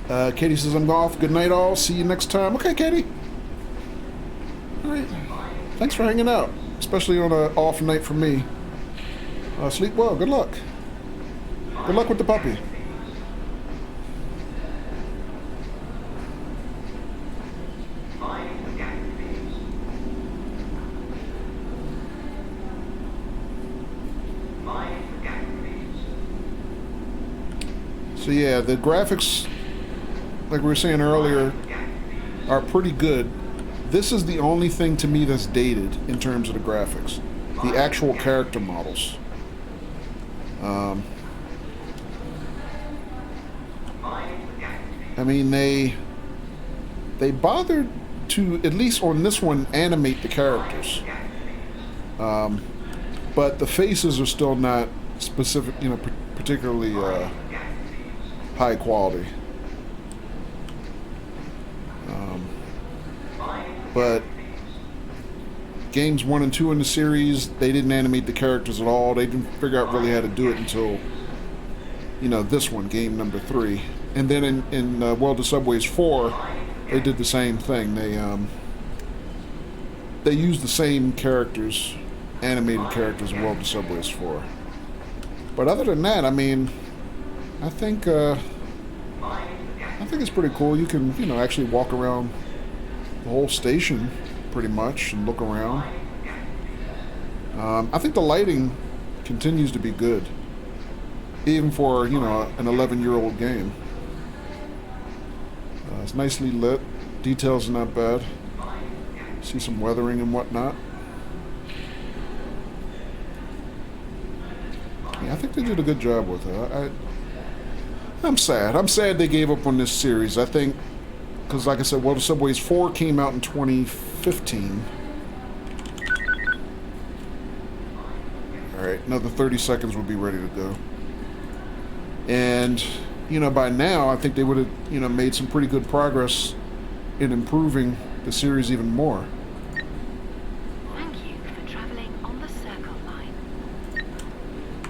Pancras. Katie says I'm off. Good night, all. See you next time. Okay, Katie. All right. Thanks for hanging out, especially on an off night for me. Sleep well. Good luck. Good luck with the puppy. So yeah, the graphics, like we were saying earlier, are pretty good. This is the only thing to me that's dated in terms of the graphics. The actual character models. I mean, they bothered to, at least on this one, animate the characters. But the faces are still not specific, you know, particularly high quality. But games 1 and 2 in the series, they didn't animate the characters at all. They didn't figure out really how to do it until, you know, this one, game number 3. And then in World of Subways 4, they did the same thing. They used the same characters, animated characters in World of Subways 4. But other than that, I mean, I think it's pretty cool. You can, you know, actually walk around the whole station pretty much and look around. I think the lighting continues to be good, even for, you know, an 11-year-old game. It's nicely lit. Details are not bad. See some weathering and whatnot. Yeah, I think they did a good job with it. I'm sad. I'm sad they gave up on this series. I think, because like I said, World of Subways 4 came out in 2015. Alright, another 30 seconds will be ready to go. And, you know, by now, I think they would have, you know, made some pretty good progress in improving the series even more. Thank you for travelling on the Circle Line.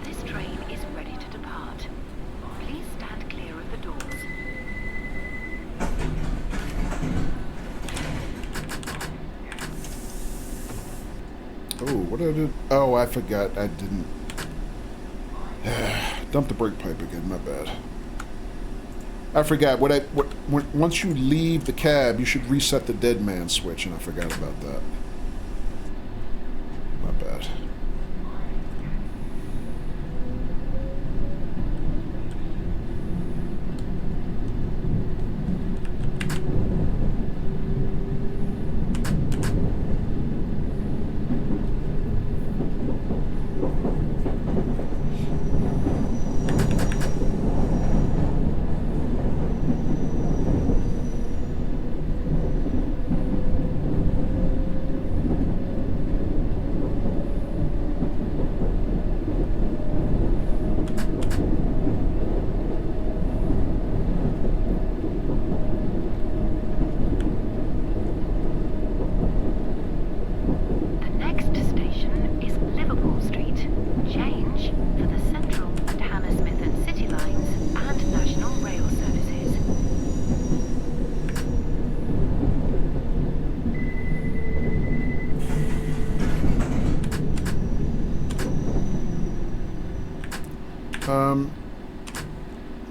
This train is ready to depart. Please stand clear of the doors. Oh, what did I do? Oh, I forgot. I didn't. Dump the brake pipe again. My bad. I forgot. Once you leave the cab, you should reset the dead man switch, and I forgot about that. My bad.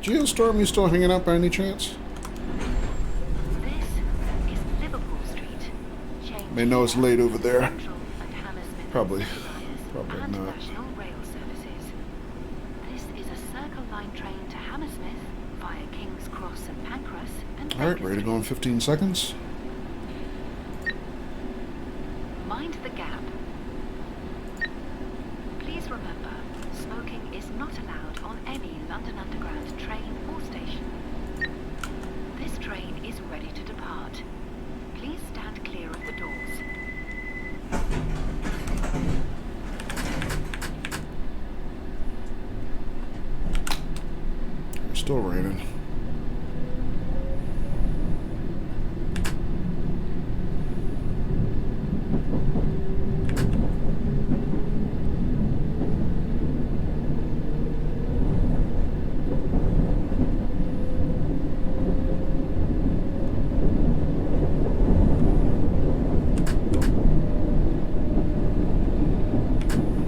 Geostorm, you still hanging out by any chance? This is Liverpool Street. Change May know it's here late over there. Central and Hammersmith Probably. Circular Probably and not. National Rail Services. This is a Circle Line train to Hammersmith via King's Cross and Pancras and Alright, Baker ready to go in Street. 15 seconds. Mind the gap. Please remember, smoking is not allowed on any London Underground train or station. This train is ready to depart. Please stand clear of the doors. It's still raining.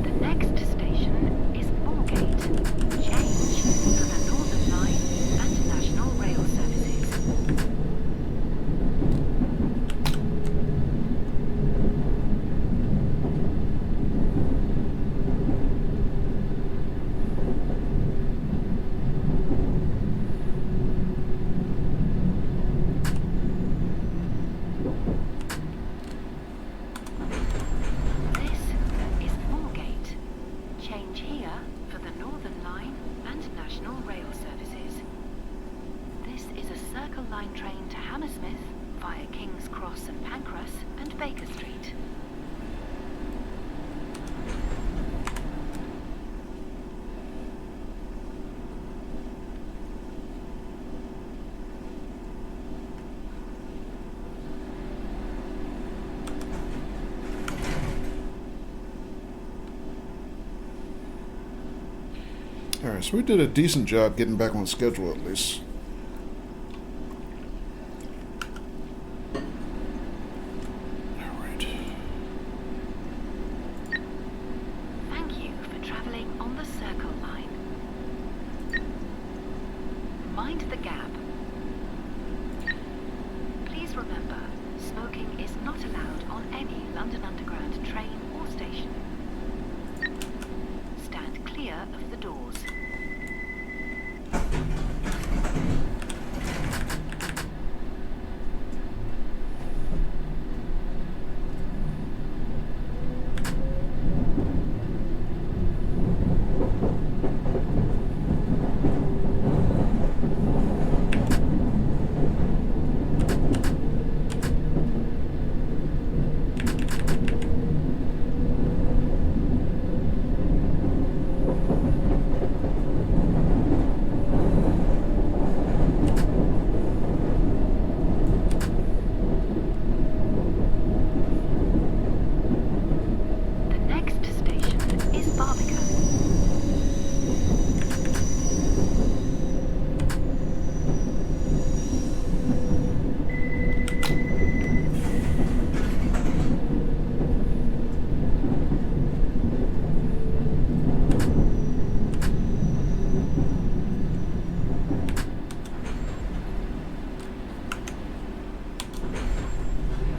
The next station is Moorgate. Change for the Northern Line and National Rail Services. This is Moorgate. Change here for the Northern Line and National Rail Services. This is a Circle Line train to Hammersmith via King's Cross and Pancras and Baker Street. Alright, so we did a decent job getting back on schedule at least. Alright. Thank you for travelling on the Circle Line. Mind the gap. Please remember, smoking is not allowed on any London Underground train or station. Stand clear of the doors. The next station is Barbican.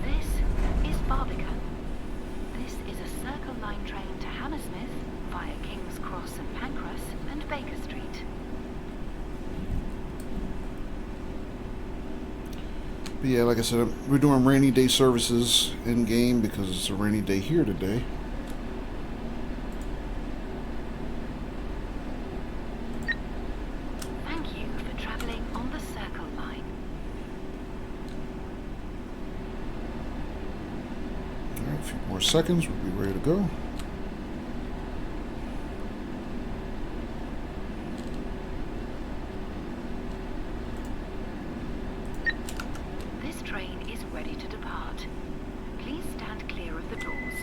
This is Barbican. This is a Circle Line train to Hammersmith via King's Cross and Pancras and Baker Street. But yeah, like I said, we're doing rainy day services in game because it's a rainy day here today. Thank you for travelling on the Circle Line. Alright, a few more seconds, we'll be ready to go. This train is ready to depart. Please stand clear of the doors.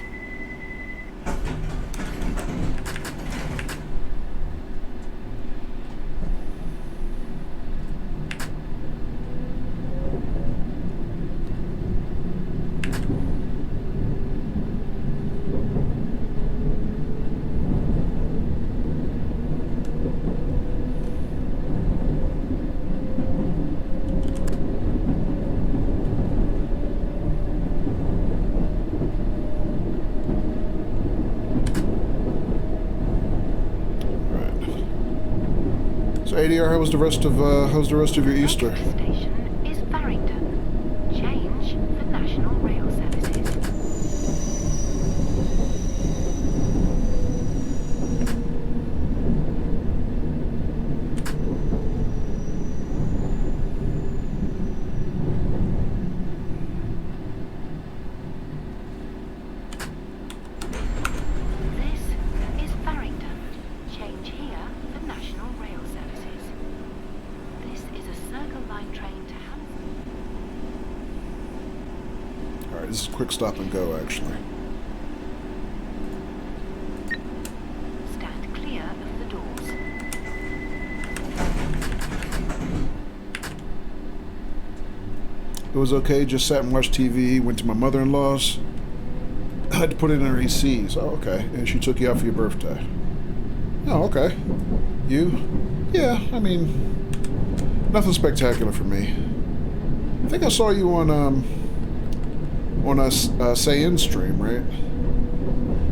So ADR, how's the rest of your Easter? Next station is Farringdon. Change for National Rail Services. This is Farringdon. Change here for National Rail Services. This is a Circle Line train to Hamilton. Alright, this is a quick stop and go, actually. Stand clear of the doors. It was okay, just sat and watched TV, went to my mother-in-law's. I had to put it in her AC, so okay. And she took you out for your birthday. Oh, okay. You? Yeah, I mean, nothing spectacular for me. I think I saw you on a Say In stream, right?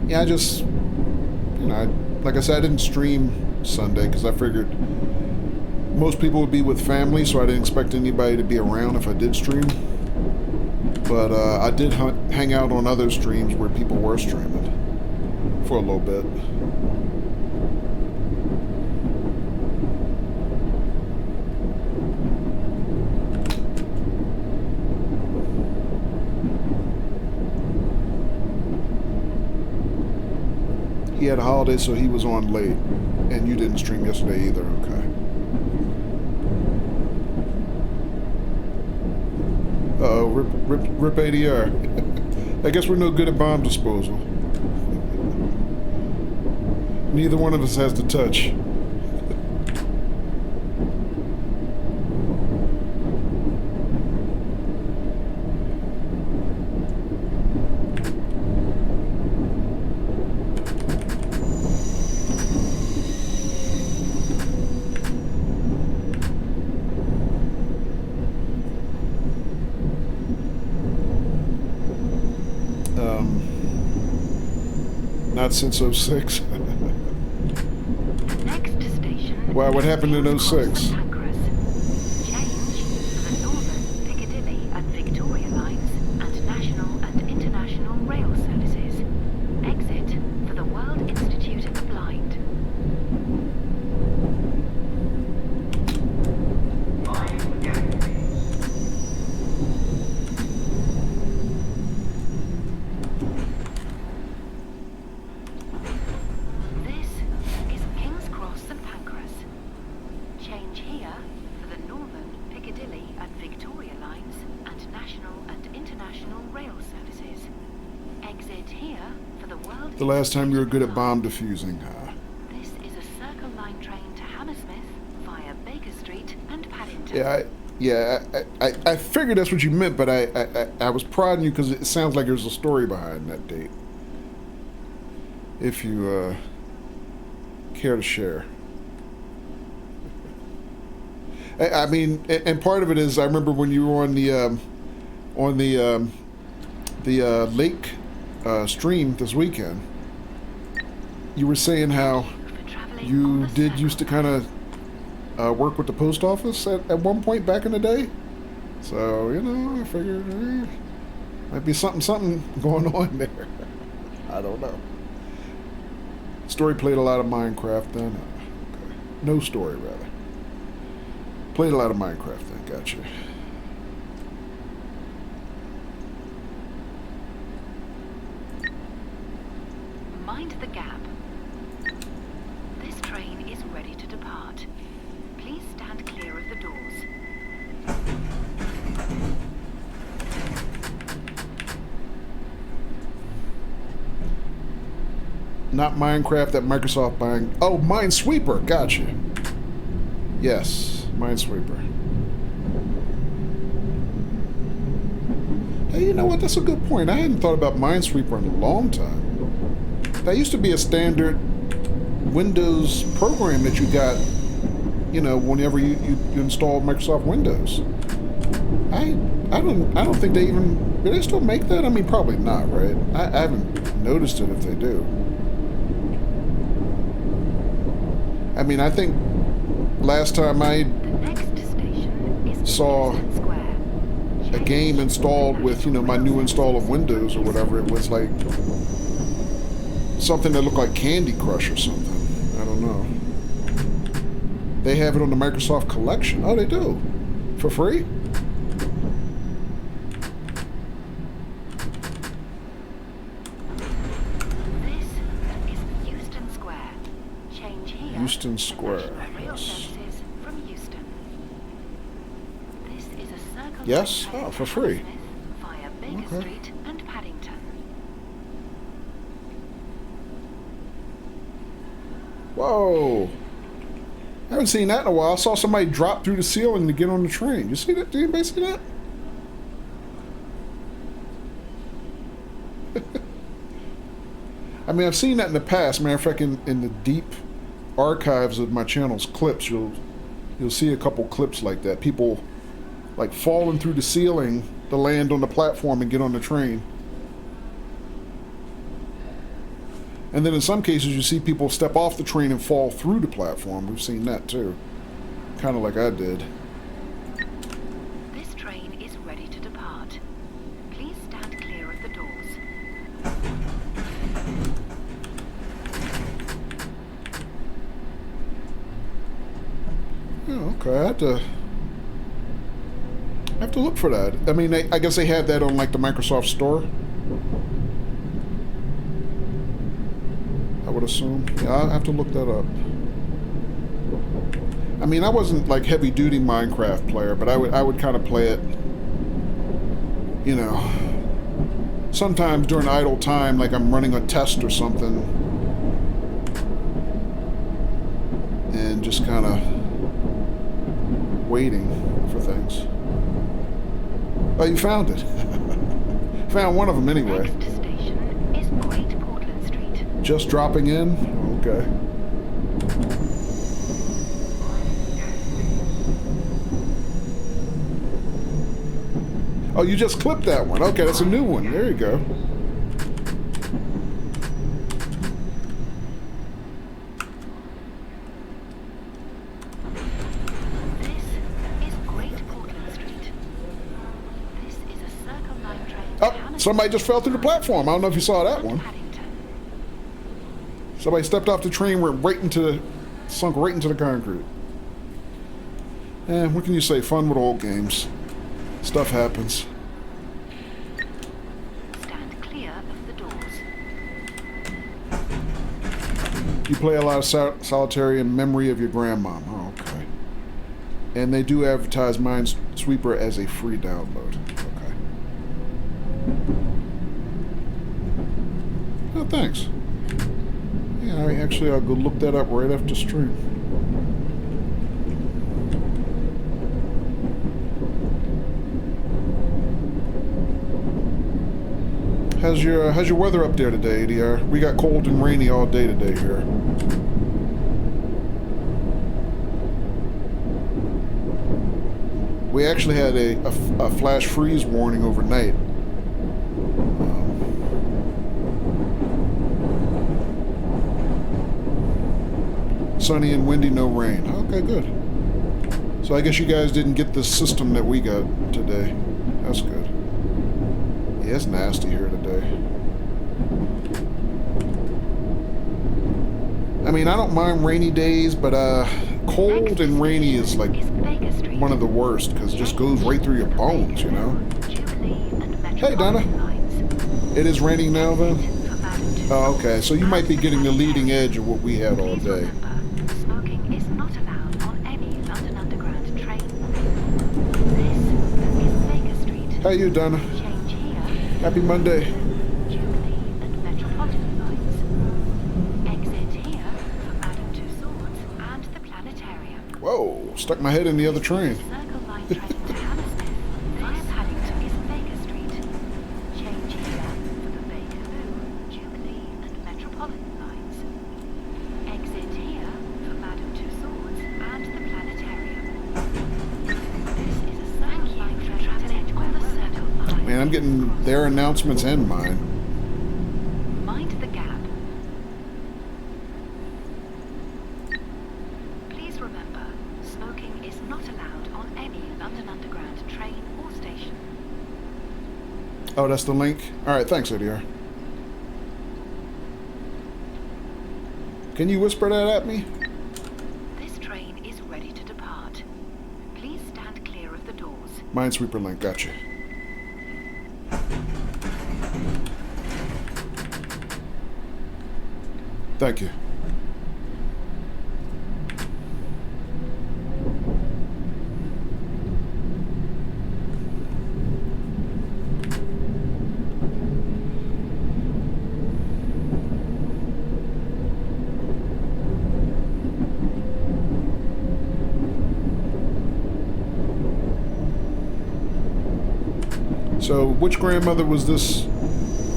Yeah, I just, like I said, I didn't stream Sunday because I figured most people would be with family, so I didn't expect anybody to be around if I did stream. But I did hang out on other streams where people were streaming for a little bit. He had a holiday, so he was on late. And you didn't stream yesterday either, okay. Uh-oh, rip ADR. I guess we're no good at bomb disposal. Neither one of us has the touch. Not since 06. Next station. Wow, what happened in King's Cross 06? and Pancras. Change for the Northern, Piccadilly and Victoria lines and national and international rail services. Exit for the World Institute of the Blind. This is King's Cross and Pancras. Change here for the Northern, Piccadilly and Victoria lines and national and international rail services. Exit here for the World The last time you were good at Institute bomb of the defusing. Blind. This is a Circle Line train to Hammersmith via Baker Street and Paddington. I figured that's what you meant, but I was prodding you because it sounds like there's a story behind that date. If you care to share. I mean, and part of it is I remember when you were on the lake stream this weekend. You were saying how you did used to kind of work with the post office at one point back in the day. So, I figured might be something going on there. I don't know. Story played a lot of Minecraft then. Okay. No story, rather. Played a lot of Minecraft then, gotcha. Mind the gap. This train is ready to depart. Please stand clear of the doors. Not Minecraft, that Microsoft buying. Oh, Minesweeper, gotcha. Yes, Minesweeper. Hey, you know what? That's a good point. I hadn't thought about Minesweeper in a long time. That used to be a standard Windows program that you got, whenever you installed Microsoft Windows. I don't think they even, do they still make that? I mean, probably not, right? I haven't noticed it if they do. I mean, I think last time I The next station is saw Euston Square. a game installed with, you know, my new install of Windows or whatever, it was like something that looked like Candy Crush or something. I don't know. They have it on the Microsoft Collection. Oh, they do? For free? This is Euston Square. Change here. Euston for Square, National Rail yes. Services from Euston. This is a Circle Yes? Line train Oh, for to free. Hammersmith via Baker Okay. Street and Paddington. Whoa. I haven't seen that in a while. I saw somebody drop through the ceiling to get on the train. You see that? Did anybody see that? I mean, I've seen that in the past. Matter of fact, in the deep archives of my channel's clips, you'll see a couple clips like that. People like falling through the ceiling to land on the platform and get on the train. And then in some cases, you see people step off the train and fall through the platform. We've seen that too. Kind of like I did. This train is ready to depart. Please stand clear of the doors. Oh, okay, I have to look for that. I mean, I guess they had that on like the Microsoft Store. I would assume. Yeah, I have to look that up. I mean, I wasn't like heavy duty Minecraft player, but I would kind of play it, you know, sometimes during idle time, like I'm running a test or something, and just kind of waiting for things. Oh, you found it. Found one of them anyway. Next station is Great Portland Street. Just dropping in? Okay. Oh, you just clipped that one. Okay, that's a new one. There you go. This is Great Portland Street. This is a Circle Line train to Oh, Hammersmith somebody just fell through the platform. I don't know if you saw that and one. Paddington. Somebody stepped off the train, went right into, sunk right into the concrete. What can you say? Fun with old games. Stuff happens. Stand clear of the doors. You play a lot of solitary in memory of your grandmom. Oh, okay. And they do advertise Minesweeper as a free download. Okay. Oh, thanks. Yeah, I'll go look that up right after stream. How's your weather up there today, ADR? We got cold and rainy all day today here. We actually had a flash freeze warning overnight. Sunny and windy, no rain. Okay, good. So I guess you guys didn't get the system that we got today. That's good. Yeah, it's nasty here today. I mean, I don't mind rainy days, but cold and rainy is like one of the worst because it just goes right through your bones, you know? Hey, Donna. It is raining now, then? Oh, okay. So you might be getting the leading edge of what we had all day. Smoking is not allowed on any London Underground train. This is Baker Street. How you, Donna? Change here. Happy Monday. Jubilee and Metropolitan lines. Exit here for Madame Tussauds and the Planetarium. Whoa, stuck my head in the other train. Circle Line train to Hammersmith via Paddington is Baker Street. Change here for the Bakerloo, Jubilee and Metropolitan lines. Exit here for Madame Tussauds and the Planetarium. This is a Circle Line train on the Circle Line. Man, I'm getting their announcements and mine. Mind the gap. Please remember, not allowed on any London Underground train or station. Oh, that's the link? Alright, thanks, ADR. Can you whisper that at me? This train is ready to depart. Please stand clear of the doors. Minesweeper link, gotcha. Thank you. So, which grandmother was this,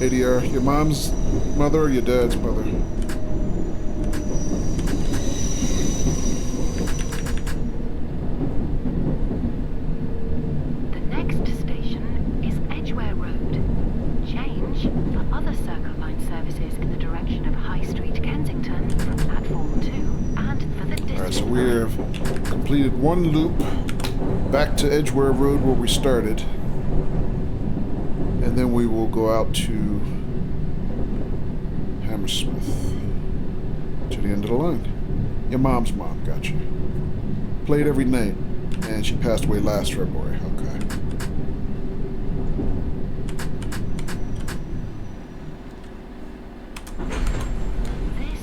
ADR? Your mom's mother or your dad's mother? The next station is Edgware Road. Change for other Circle Line services in the direction of High Street, Kensington from platform 2 and for the District Alright, so Line. we've completed one loop back to Edgware Road where we started. And then we will go out to Hammersmith. To the end of the line. Your mom's mom, gotcha. Played every night. And she passed away last February. Okay. This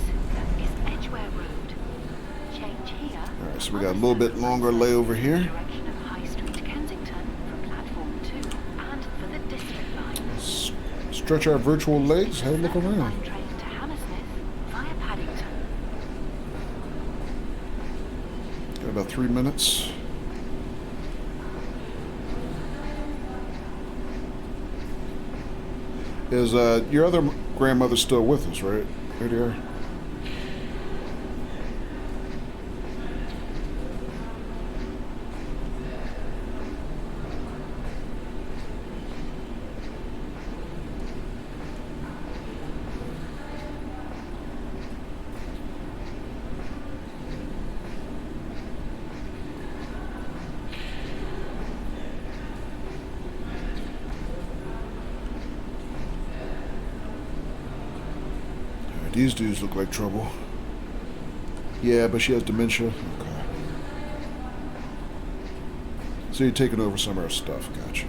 is Edgware Road. Change here. Alright, so we got a little bit longer layover here. Direction of High Street, Kensington from platform 2 and for the District Line. Stretch our virtual legs. Have a look around. Line train to Hammersmith via Paddington. Got about 3 minutes. Is your other grandmother still with us, right? Right here. These dudes look like trouble. Yeah, but she has dementia. Okay. So you're taking over some of her stuff. Gotcha.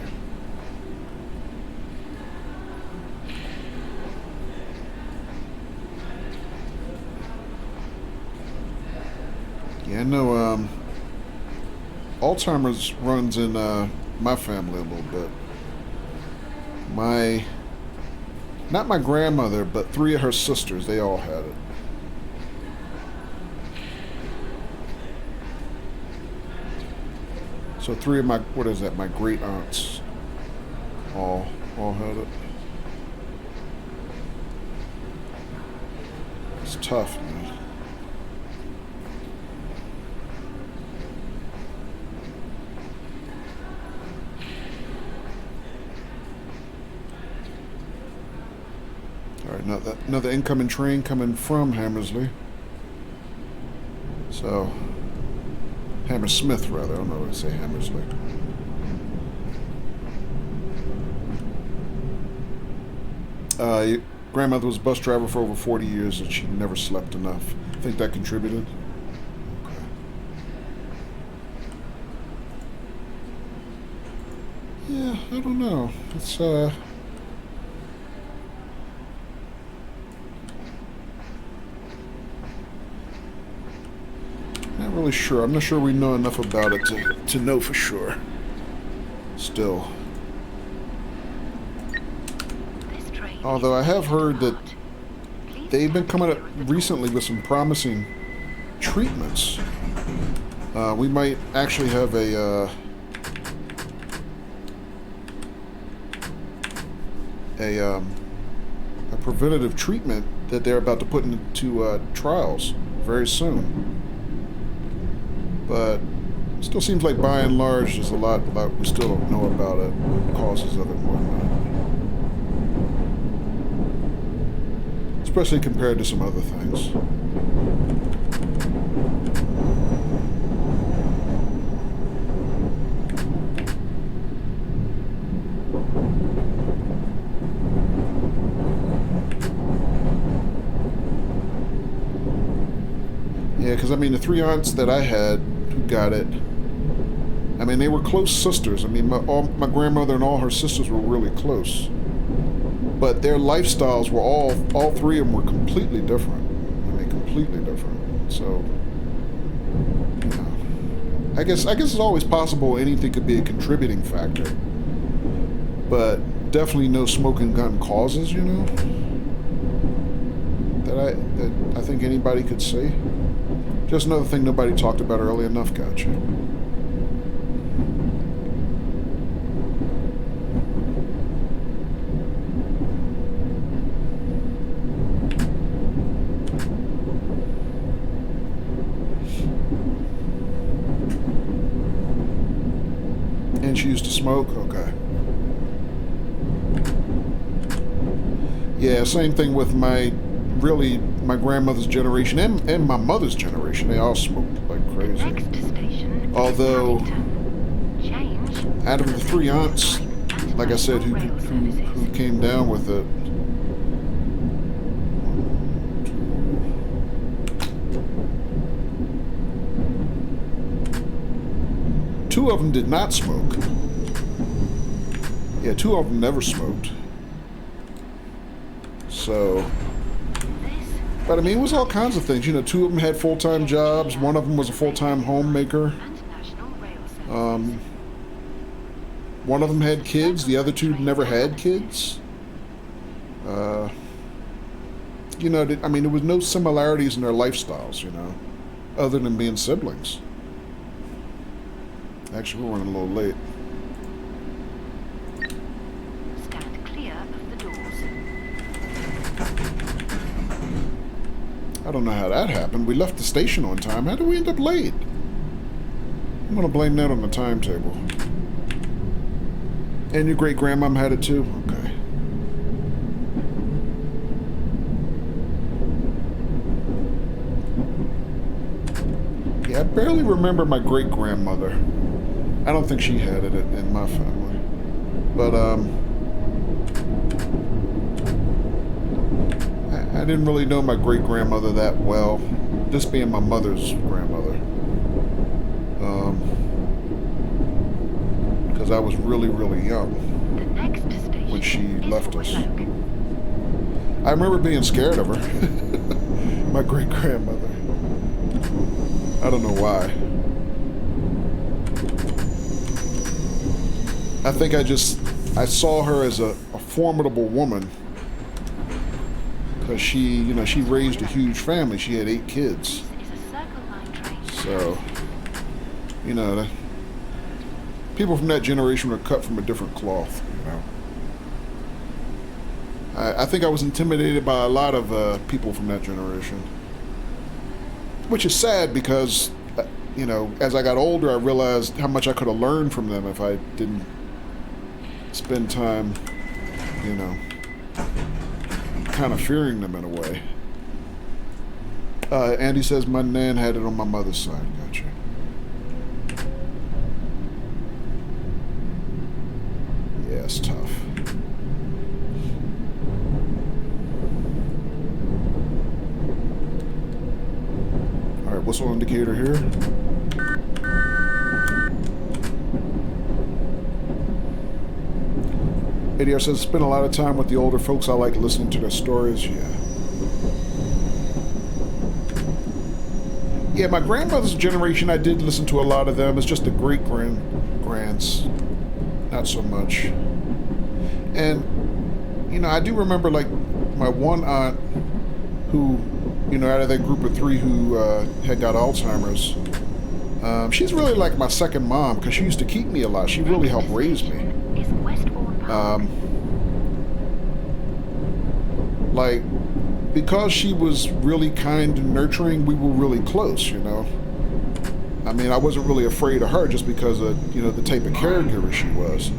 Yeah, I know Alzheimer's runs in my family a little bit. Not my grandmother, but 3 of her sisters, they all had it. So 3 of my, what is that, my great aunts all had it. It's tough, man. Alright, another incoming train coming from Hammersley. So, Hammersmith, rather. I don't know what to say, Hammersley. Your grandmother was a bus driver for over 40 years and she never slept enough. I think that contributed. Okay. Yeah, I don't know. It's, not really sure. I'm not sure we know enough about it to know for sure. Still. Although I have heard that they've been coming up recently with some promising treatments. We might actually have a preventative treatment that they're about to put into trials very soon. But it still seems like by and large there's a lot we still don't know about it, causes of it and whatnot. Especially compared to some other things. Yeah, because I mean, the 3 aunts that I had who got it, I mean, they were close sisters. I mean, my grandmother and all her sisters were really close. But their lifestyles were all 3 of them were completely different. I mean, completely different. So, you know, I guess it's always possible anything could be a contributing factor. But definitely no smoking gun causes, you know, that I think anybody could see. Just another thing nobody talked about early enough, gotcha. And she used to smoke? Okay. Yeah, same thing with my grandmother's generation and my mother's generation. They all smoked like crazy. Next station Although, change out of the 3 aunts, like I said, who came down with it, 2 of them did not smoke. Yeah, 2 of them never smoked. So, but I mean, it was all kinds of things. You know, 2 of them had full-time jobs. 1 of them was a full-time homemaker. 1 of them had kids. The other 2 never had kids. You know, I mean, there was no similarities in their lifestyles, you know, other than being siblings. Actually, we're running a little late. Stand clear of the doors. I don't know how that happened. We left the station on time. How did we end up late? I'm going to blame that on the timetable. And your great-grandmom had it too? Okay. Yeah, I barely remember my great-grandmother. I don't think she had it in my family. But, I didn't really know my great-grandmother that well. This being my mother's grandmother. Because I was really, really young when she left us. I remember being scared of her. My great-grandmother. I don't know why. I think I saw her as a formidable woman. Because she, you know, she raised a huge family. She had 8 kids. So, you know, people from that generation were cut from a different cloth, you know. I think I was intimidated by a lot of people from that generation. Which is sad because, you know, as I got older, I realized how much I could have learned from them if I didn't spend time, you know, kind of fearing them in a way. Andy says my nan had it on my mother's side. Gotcha. Yeah, it's tough. All right, whistle indicator here. ADR says, spend a lot of time with the older folks. I like listening to their stories. Yeah, my grandmother's generation, I did listen to a lot of them. It's just the great-grands, not so much. And, you know, I do remember, like, my one aunt who, you know, out of that group of 3 who had got Alzheimer's, she's really like my second mom because she used to keep me a lot. She really helped raise me. Like, because she was really kind and nurturing, we were really close, you know. I mean, I wasn't really afraid of her just because of, you know, the type of caregiver she was.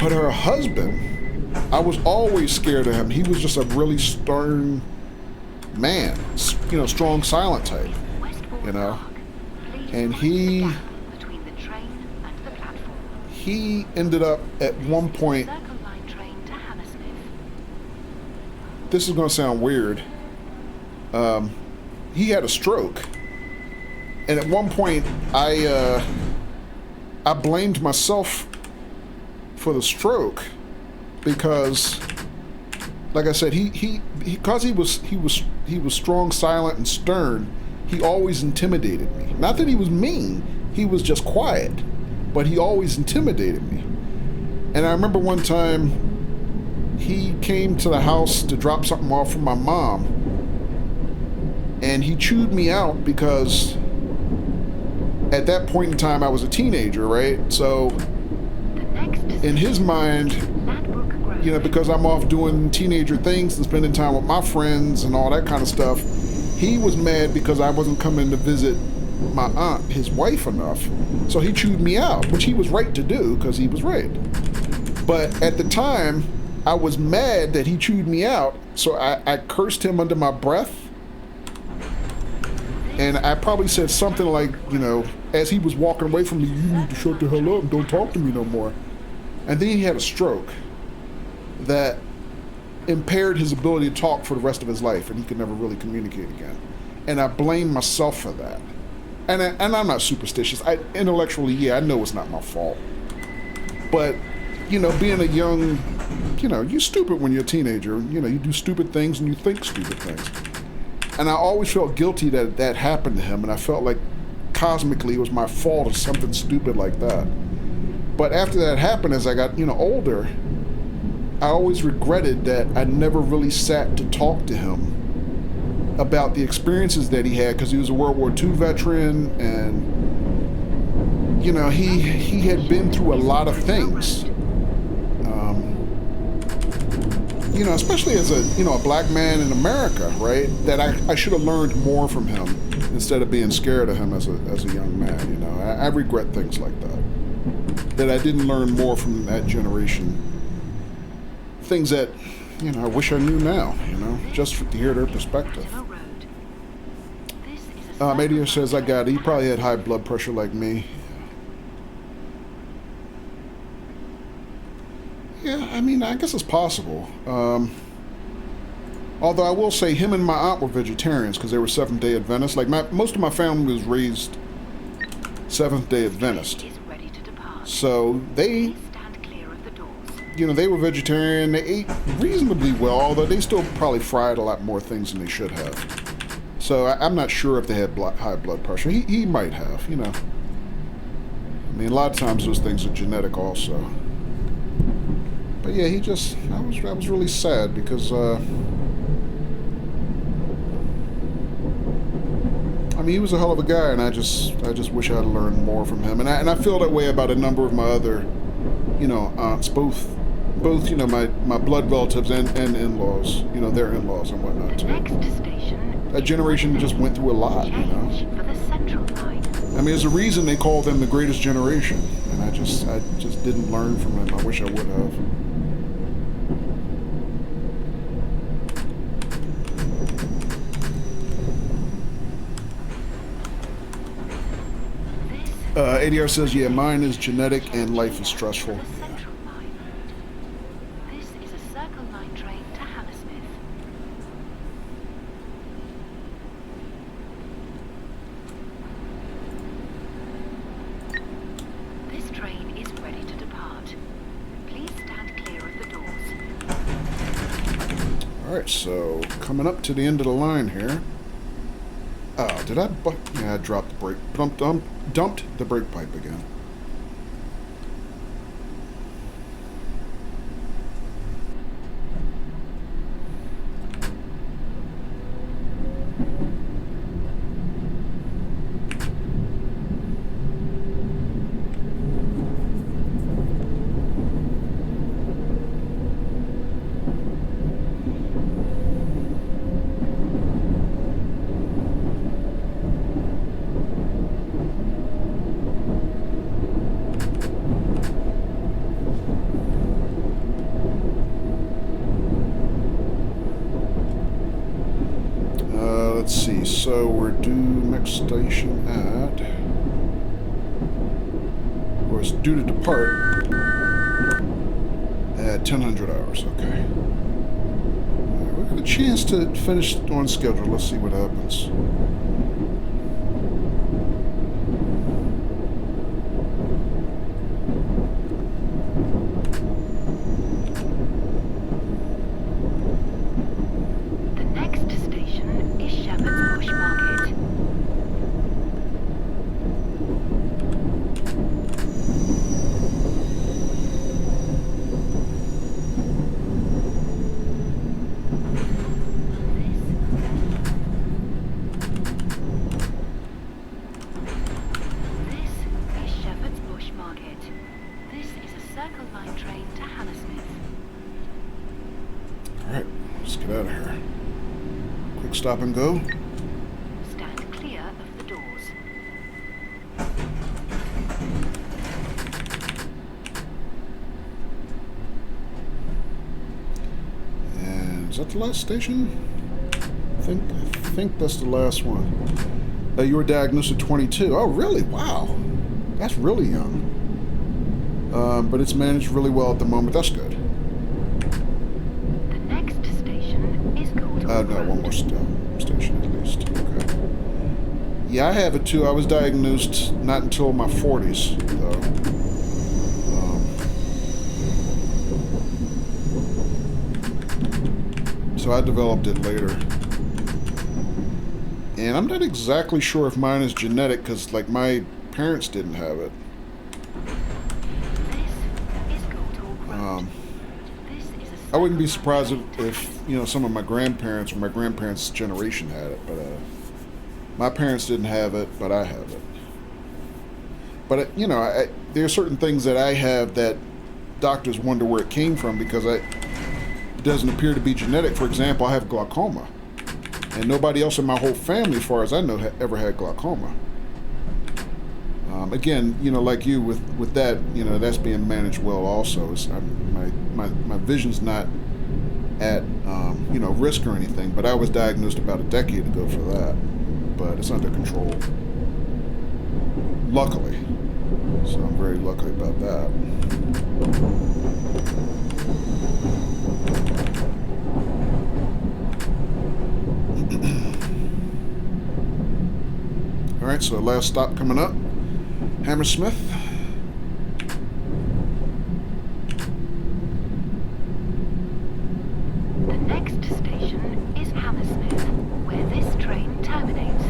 But her husband, I was always scared of him. He was just a really stern man, you know, strong, silent type, you know. And he ended up at one point, this is going to sound weird, he had a stroke, And at one point, I blamed myself for the stroke because, like I said, because he was strong, silent, and stern. He always intimidated me. Not that he was mean; he was just quiet, but he always intimidated me. And I remember one time he came to the house to drop something off for my mom, and he chewed me out because at that point in time I was a teenager, right? So in his mind, you know, because I'm off doing teenager things and spending time with my friends and all that kind of stuff, he was mad because I wasn't coming to visit my aunt, his wife, enough. So he chewed me out, which he was right to do because he was right. But at the time, I was mad that he chewed me out, so I cursed him under my breath. And I probably said something like, you know, as he was walking away from me, "You need to shut the hell up and don't talk to me no more." And then he had a stroke that impaired his ability to talk for the rest of his life, and he could never really communicate again. And I blame myself for that. And I'm not superstitious. Intellectually, yeah, I know it's not my fault. But, you know, being a young, you know, you're stupid when you're a teenager. You know, you do stupid things and you think stupid things. And I always felt guilty that that happened to him, and I felt like cosmically it was my fault or something stupid like that. But after that happened, as I got, you know, older, I always regretted that I never really sat to talk to him about the experiences that he had, because he was a World War II veteran, and, you know, he had been through a lot of things. You know, especially as a, you know, a black man in America, right? That I should have learned more from him instead of being scared of him as a young man. You know, I regret things like that. That I didn't learn more from that generation. Things that, you know, I wish I knew now. You know, just to hear their perspective. Media says I got it. He probably had high blood pressure like me. Yeah, I mean, I guess it's possible. Although I will say him and my aunt were vegetarians because they were Seventh-day Adventists. Like, most of my family was raised Seventh-day Adventist. So they, you know, they were vegetarian. They ate reasonably well, although they still probably fried a lot more things than they should have. So I'm not sure if they had high blood pressure. He might have, you know. I mean, a lot of times those things are genetic also. But yeah, he just, I was really sad because, I mean, he was a hell of a guy, and I just wish I had learned more from him. And I feel that way about a number of my other, you know, aunts, both, you know, my blood relatives and in-laws, you know, their in-laws and whatnot too. That generation just went through a lot, you know. I mean, there's a reason they call them the greatest generation, and I just didn't learn from them. I wish I would have. ADR says, yeah, mine is genetic and life is stressful. Yeah. This is a Circle Line train to Hammersmith. This train is ready to depart. Please stand clear of the doors. Alright, so coming up to the end of the line here. Oh, did I? Yeah, I dropped the brake. Dumped the brake pipe again. Let's see, so we're due next station at, or it's due to depart at 1000 hours, okay. Right, we got a chance to finish on schedule. Let's see what happens. stop and go. Stand clear of the doors. And is that the last station? I think that's the last one. You were diagnosed at 22. Oh, really? Wow. That's really young. But it's managed really well at the moment. That's good. The next station is called No, one more station at least. Okay. Yeah, I have it too. I was diagnosed not until my 40s, though. So I developed it later. And I'm not exactly sure if mine is genetic, because, like, my parents didn't have it. I wouldn't be surprised if, you know, some of my grandparents or my grandparents' generation had it, but my parents didn't have it, but I have it. But, you know, there are certain things that I have that doctors wonder where it came from because it doesn't appear to be genetic. For example, I have glaucoma. And nobody else in my whole family, as far as I know, ever had glaucoma. Again, you know, like you, with that, you know, that's being managed well also. My vision's not at, you know, risk or anything, but I was diagnosed about a decade ago for that. But it's under control. Luckily. So I'm very lucky about that. Alright, so last stop coming up. Hammersmith. The next station is Hammersmith, where this train terminates.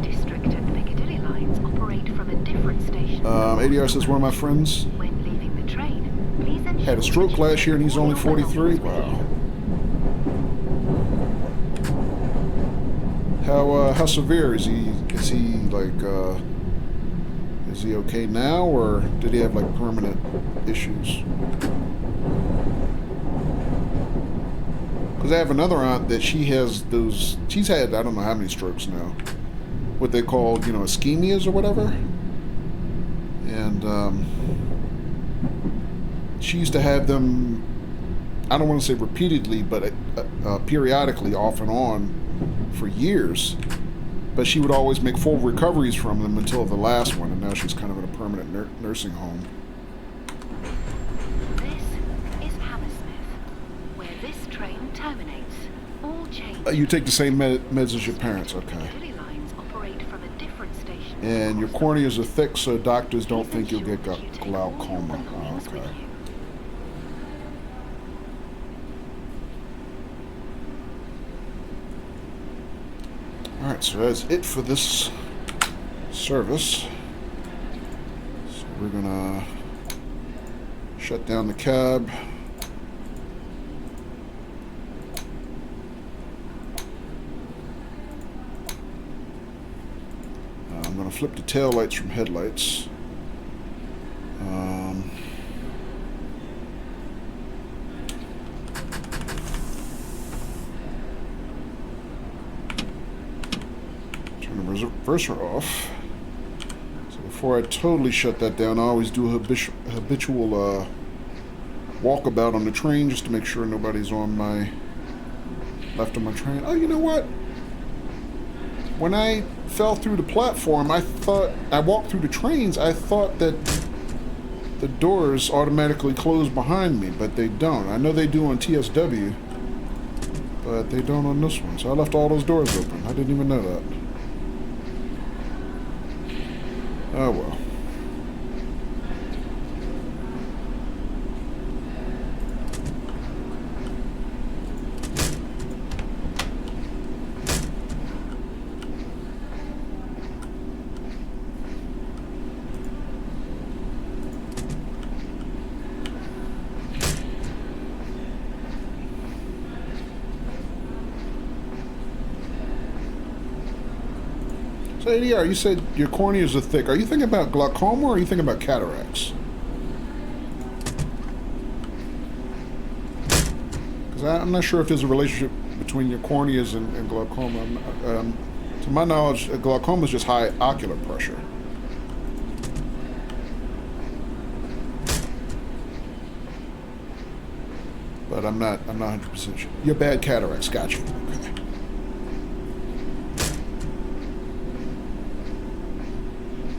District and Piccadilly lines operate from a different station. ADR says one of my friends When leaving the train, please ensure had a stroke last year and he's only 43. Wow. How severe is he? Is he like is he okay now, or did he have like permanent issues? Because I have another aunt that she has those. She's had I don't know how many strokes now. What they call, you know, ischemias or whatever. And she used to have them. I don't want to say repeatedly, but periodically, off and on, for years. But she would always make full recoveries from them until the last one, and now she's kind of in a permanent nursing home. This is Hammersmith, where this train terminates. All changes. You take the same meds as your parents, okay. Piccadilly lines operate from a different station. And your corneas are thick, so doctors don't think you'll get glaucoma. Oh, okay. Alright, so that's it for this service. So we're gonna shut down the cab. I'm gonna flip the tail lights from headlights. Reverser off. So before I totally shut that down, I always do a habitual walkabout on the train just to make sure nobody's on my left of my train. Oh, you know what? When I fell through the platform, I walked through the trains, I thought that the doors automatically close behind me, but they don't. I know they do on TSW, but they don't on this one. So I left all those doors open. I didn't even know that. Oh well. So ADR, you said your corneas are thick. Are you thinking about glaucoma or are you thinking about cataracts? Because I'm not sure if there's a relationship between your corneas and glaucoma. To my knowledge, glaucoma is just high ocular pressure. But I'm not 100% sure. You're bad cataracts, got you. Okay.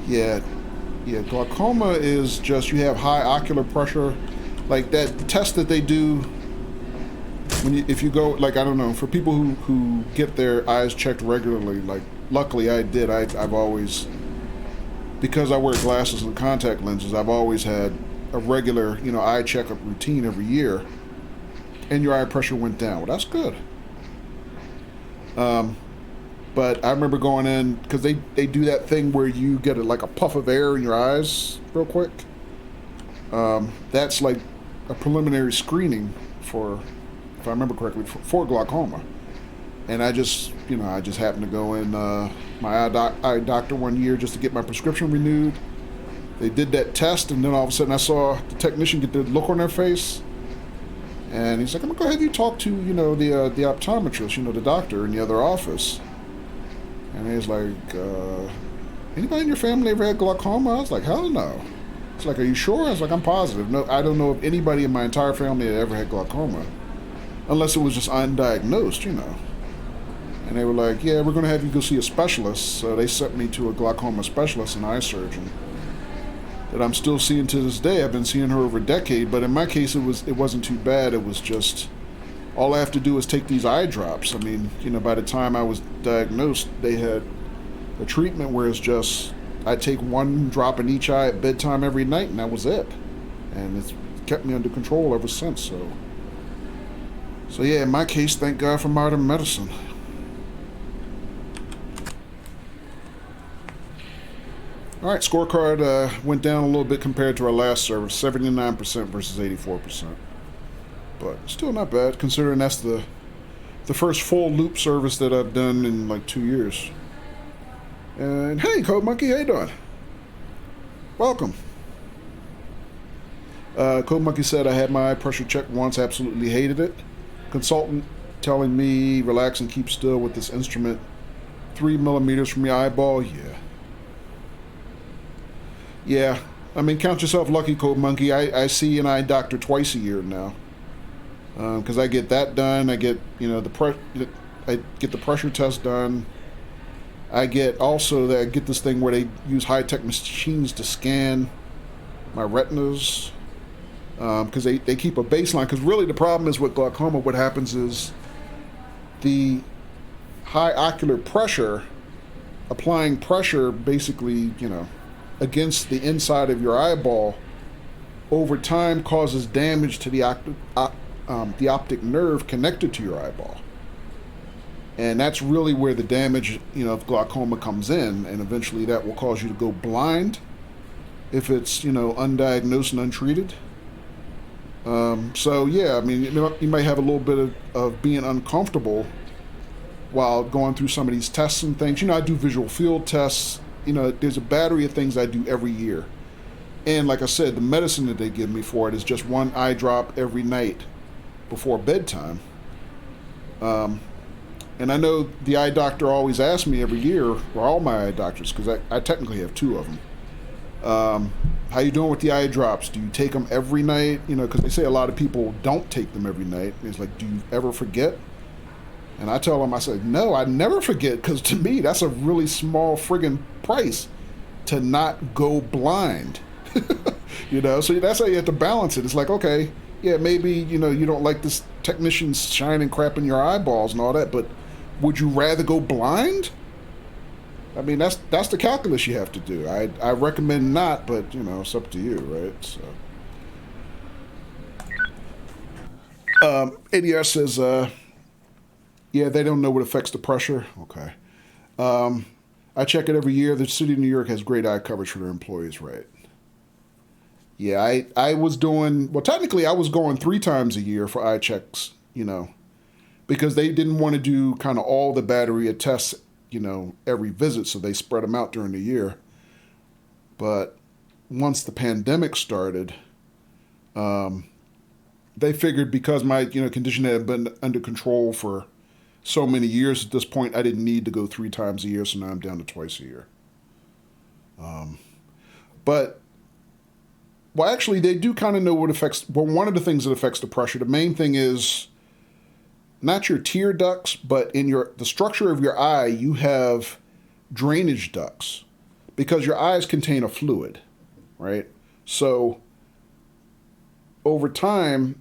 Yeah, glaucoma is just you have high ocular pressure. Like that test that they do if you go, like, I don't know, for people who get their eyes checked regularly, like, luckily I did. I've always, because I wear glasses and contact lenses, I've always had a regular, eye checkup routine every year, and your eye pressure went down. Well, that's good. But I remember going in, because they do that thing where you get like a puff of air in your eyes real quick. That's like a preliminary screening for, if I remember correctly, for glaucoma. And I just happened to go in my eye doctor one year just to get my prescription renewed. They did that test, and then all of a sudden I saw the technician get the look on their face. And he's like, I'm going to go have you talk to, the optometrist, the doctor in the other office. And he's like, anybody in your family ever had glaucoma? I was like, hell no. It's like, are you sure? I was like, I'm positive. No, I don't know of anybody in my entire family that ever had glaucoma. Unless it was just undiagnosed, And they were like, yeah, we're going to have you go see a specialist. So they sent me to a glaucoma specialist, an eye surgeon, that I'm still seeing to this day. I've been seeing her over a decade, but in my case, it wasn't too bad. It was just, all I have to do is take these eye drops. I mean, by the time I was diagnosed, they had a treatment where it's just, I take one drop in each eye at bedtime every night, and that was it. And it's kept me under control ever since. So yeah, in my case, thank God for modern medicine. All right, scorecard went down a little bit compared to our last service, 79% versus 84%. But still not bad, considering that's the first full loop service that I've done in like 2 years. And hey, Code Monkey, how you doing? Welcome. Code Monkey said I had my eye pressure checked once, absolutely hated it. Consultant telling me relax and keep still with this instrument 3 millimeters from your eyeball. Yeah, I mean, count yourself lucky, Code Monkey. I see an eye doctor twice a year now, because I get that done. I get I get the pressure test done. I get this thing where they use high-tech machines to scan my retinas, because they keep a baseline. Because really the problem is with glaucoma, what happens is the high ocular pressure, applying pressure basically, against the inside of your eyeball, over time causes damage to the optic nerve connected to your eyeball. And that's really where the damage, of glaucoma comes in, and eventually that will cause you to go blind if it's, undiagnosed and untreated. So yeah, I mean, you might have a little bit of being uncomfortable while going through some of these tests and things. I do visual field tests. There's a battery of things I do every year. And like I said, the medicine that they give me for it is just one eye drop every night before bedtime. And I know the eye doctor always asks me every year, or all my eye doctors, because I technically have 2 of them, how you doing with the eye drops? Do you take them every night? Because they say a lot of people don't take them every night. And it's like, do you ever forget? And I tell them, I say, no, I never forget, because to me, that's a really small friggin' price to not go blind. So that's how you have to balance it. It's like, okay, yeah, maybe, you don't like this technician shining crap in your eyeballs and all that, but would you rather go blind? I mean, that's the calculus you have to do. I recommend not, but, it's up to you, right? So, ADR says, yeah, they don't know what affects the pressure. Okay. I check it every year. The city of New York has great eye coverage for their employees, right? Yeah, I was doing, well, technically I was going 3 times a year for eye checks, because they didn't want to do kind of all the battery of tests, every visit, so they spread them out during the year. But once the pandemic started, they figured because my, condition had been under control for so many years at this point, I didn't need to go 3 times a year, so now I'm down to twice a year. But, well, actually, they do kind of know what affects, well, one of the things that affects the pressure, the main thing is not your tear ducts, but in the structure of your eye, you have drainage ducts because your eyes contain a fluid, right? So over time,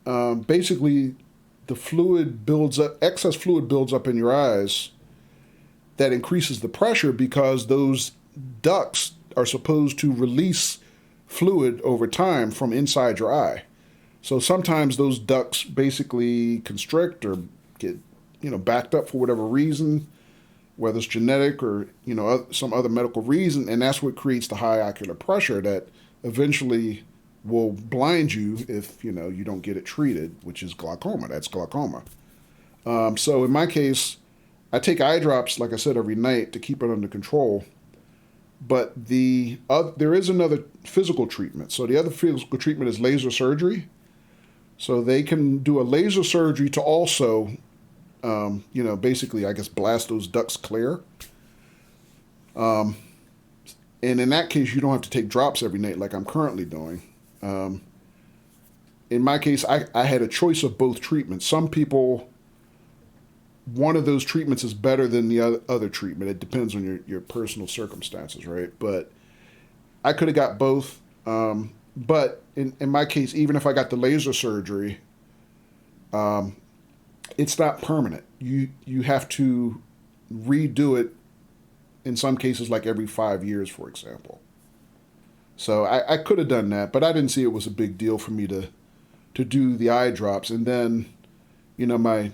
basically, the fluid builds up, excess fluid builds up in your eyes that increases the pressure because those ducts are supposed to release fluid over time from inside your eye. So sometimes those ducts basically constrict or get, backed up for whatever reason, whether it's genetic or, some other medical reason, and that's what creates the high ocular pressure that eventually will blind you if, you don't get it treated, which is glaucoma. That's glaucoma. So in my case, I take eye drops, like I said, every night to keep it under control. But there is another physical treatment. So the other physical treatment is laser surgery. So they can do a laser surgery to also, basically, I guess, blast those ducts clear. And in that case, you don't have to take drops every night like I'm currently doing. In my case, I had a choice of both treatments. Some people, one of those treatments is better than the other treatment. It depends on your personal circumstances, right? But I could have got both. But in my case, even if I got the laser surgery, it's not permanent. You have to redo it in some cases, like every 5 years, for example. So I could have done that, but I didn't see it was a big deal for me to do the eye drops. And then, my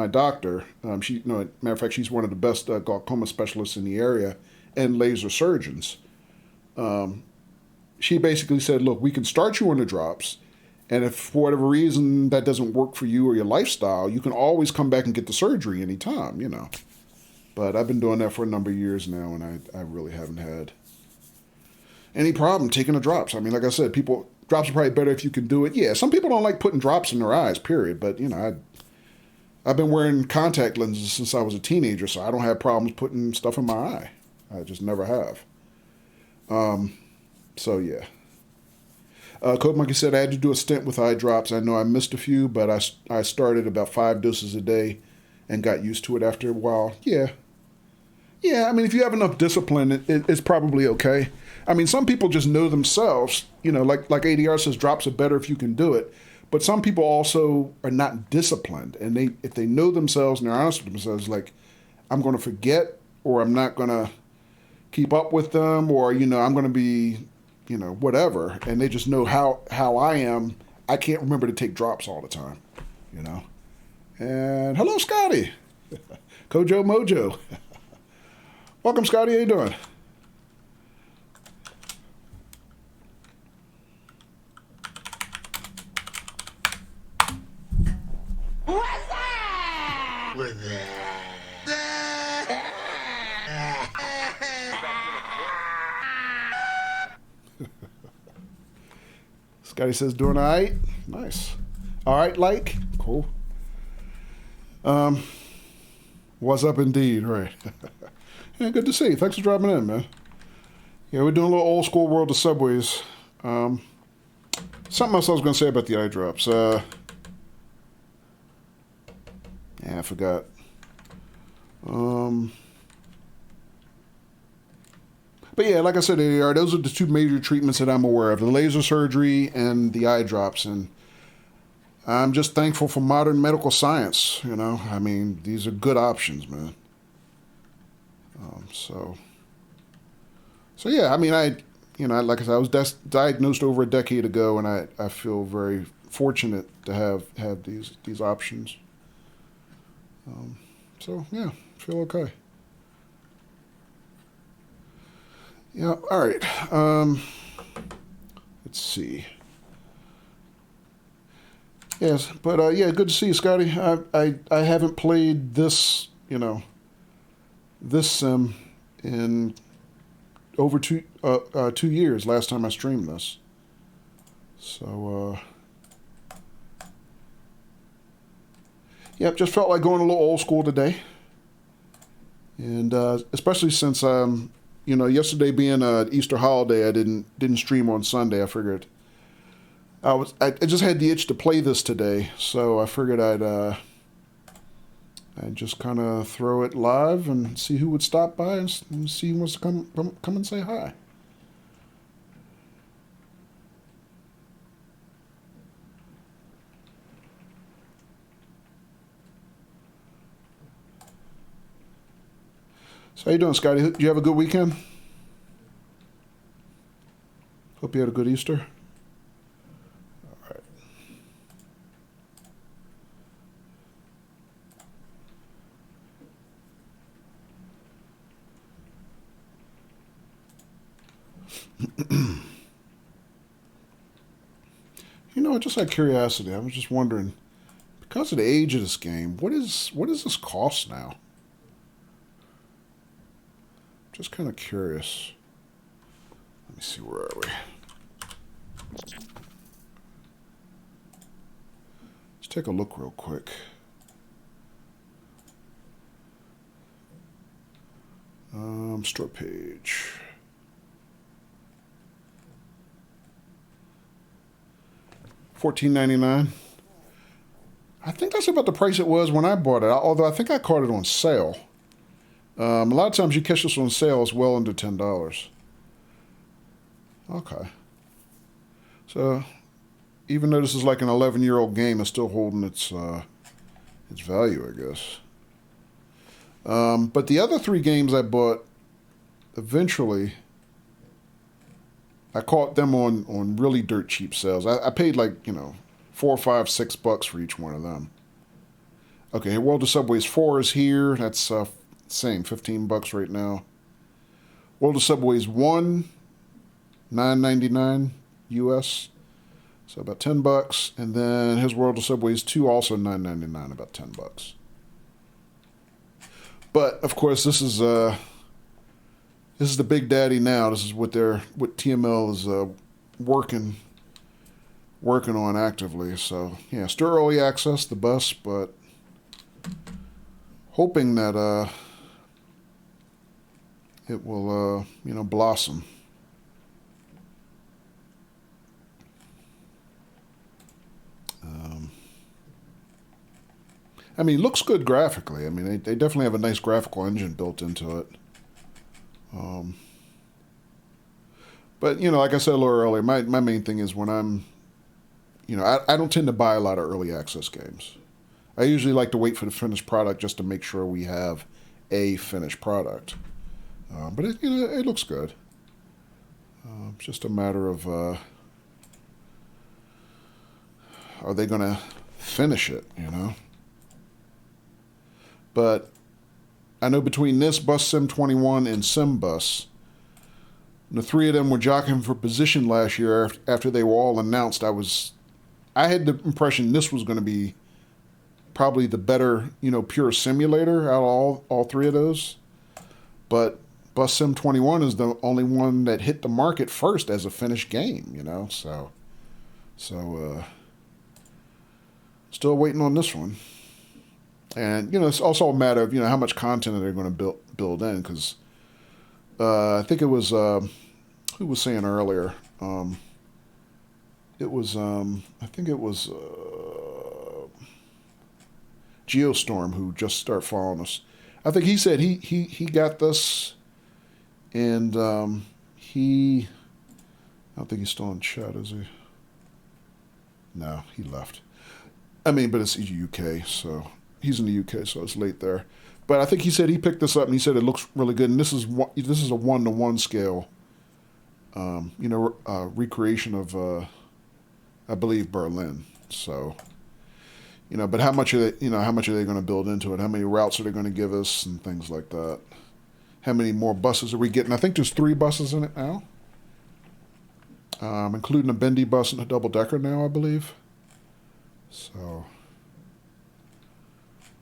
doctor, matter of fact, she's one of the best glaucoma specialists in the area and laser surgeons. She basically said, look, we can start you on the drops, and if for whatever reason that doesn't work for you or your lifestyle, you can always come back and get the surgery anytime, But I've been doing that for a number of years now, and I really haven't had any problem taking the drops. I mean, like I said, drops are probably better if you can do it. Yeah, some people don't like putting drops in their eyes, period. But, I've been wearing contact lenses since I was a teenager, so I don't have problems putting stuff in my eye. I just never have. So, yeah. Code Monkey said I had to do a stint with eye drops. I know I missed a few, but I started about 5 doses a day and got used to it after a while. Yeah. Yeah, I mean, if you have enough discipline, it's probably okay. I mean, some people just know themselves, like ADR says, drops are better if you can do it. But some people also are not disciplined. And if they know themselves and they're honest with themselves, like, I'm going to forget, or I'm not going to keep up with them, or, I'm going to be, whatever. And they just know how I am. I can't remember to take drops all the time, And hello, Scotty. Kojo Mojo. Welcome, Scotty. How you doing? What's that? What's that? Scotty says, doing all right? Nice. All right, like? Cool. What's up indeed, right. Yeah, good to see you. Thanks for dropping in, man. Yeah, we're doing a little old school World of Subways. Something else I was going to say about the eye drops. Yeah, I forgot. But yeah, like I said, those are the 2 major treatments that I'm aware of, the laser surgery and the eye drops. And I'm just thankful for modern medical science, I mean, these are good options, man. So yeah, I mean, like I said, I was diagnosed over a decade ago, and I feel very fortunate to have these options. So yeah, feel okay. Yeah, all right. Let's see. Yes, but yeah, good to see you, Scotty. I haven't played this, this sim in over 2 years. Last time I streamed this, so Yep, just felt like going a little old school today. And especially since, you know, yesterday being Easter holiday, I didn't stream on Sunday. I figured I just had the itch to play this today, so I figured I'd just kind of throw it live and see who would stop by and see who wants to come and say hi. So how you doing, Scotty? Did you have a good weekend? Hope you had a good Easter. All right. You know, just out of curiosity, I was just wondering, because of the age of this game, what does this cost now? Just kind of curious. Let me see, where are we? Let's take a look real quick. Store page. $14.99. I think that's about the price it was when I bought it, although I think I caught it on sale. A lot of times you catch this on sale, it's well under $10. Okay. So, even though this is like an 11-year-old game, it's still holding its value, I guess. But the other 3 games I bought, eventually, I caught them on really dirt cheap sales. I paid like, you know, $4, $5, $6 for each one of them. Okay, World of Subways 4 is here. That's same, $15 right now. World of Subways 1, $9.99 US, so about $10. And then his World of Subways 2, also $9.99, about $10. But of course, this is the big daddy now. This is what TML is working on actively. So yeah, still early access, the bus, but hoping that it will you know, blossom. I mean, it looks good graphically. I mean, they definitely have a nice graphical engine built into it. But, you know, like I said a little earlier, my main thing is when I'm, you know, I don't tend to buy a lot of early access games. I usually like to wait for the finished product just to make sure we have a finished product. But, you know, it looks good. It's just a matter of, are they going to finish it, you know? But I know between this, Bus Sim 21, and SimBus, the 3 of them were jockeying for position last year after they were all announced. I had the impression this was going to be probably the better, you know, pure simulator out of all 3 of those. But Bus Sim 21 is the only one that hit the market first as a finished game, you know. So still waiting on this one. And, you know, it's also a matter of, you know, how much content are they going to build in, because I think it was, who was saying earlier, it was, I think it was Geostorm, who just started following us. I think he said he got this, and I don't think he's still in chat, is he? No, he left. I mean, but it's UK, so he's in the UK, so it's late there. But I think he said he picked this up and he said it looks really good. And this is a 1-to-1 scale, you know, recreation of, I believe, Berlin. So, you know, but how much are they going to build into it? How many routes are they going to give us and things like that? How many more buses are we getting? I think there's 3 buses in it now, including a bendy bus and a double-decker now, I believe. So,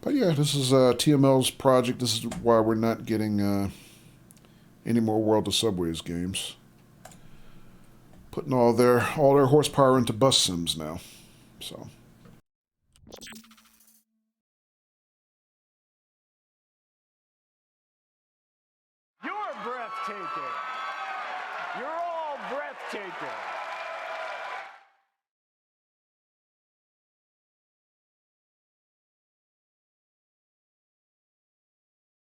but yeah, this is TML's project. This is why we're not getting any more World of Subways games. Putting all their horsepower into bus sims now. So. breathtaking. You're all breathtaking.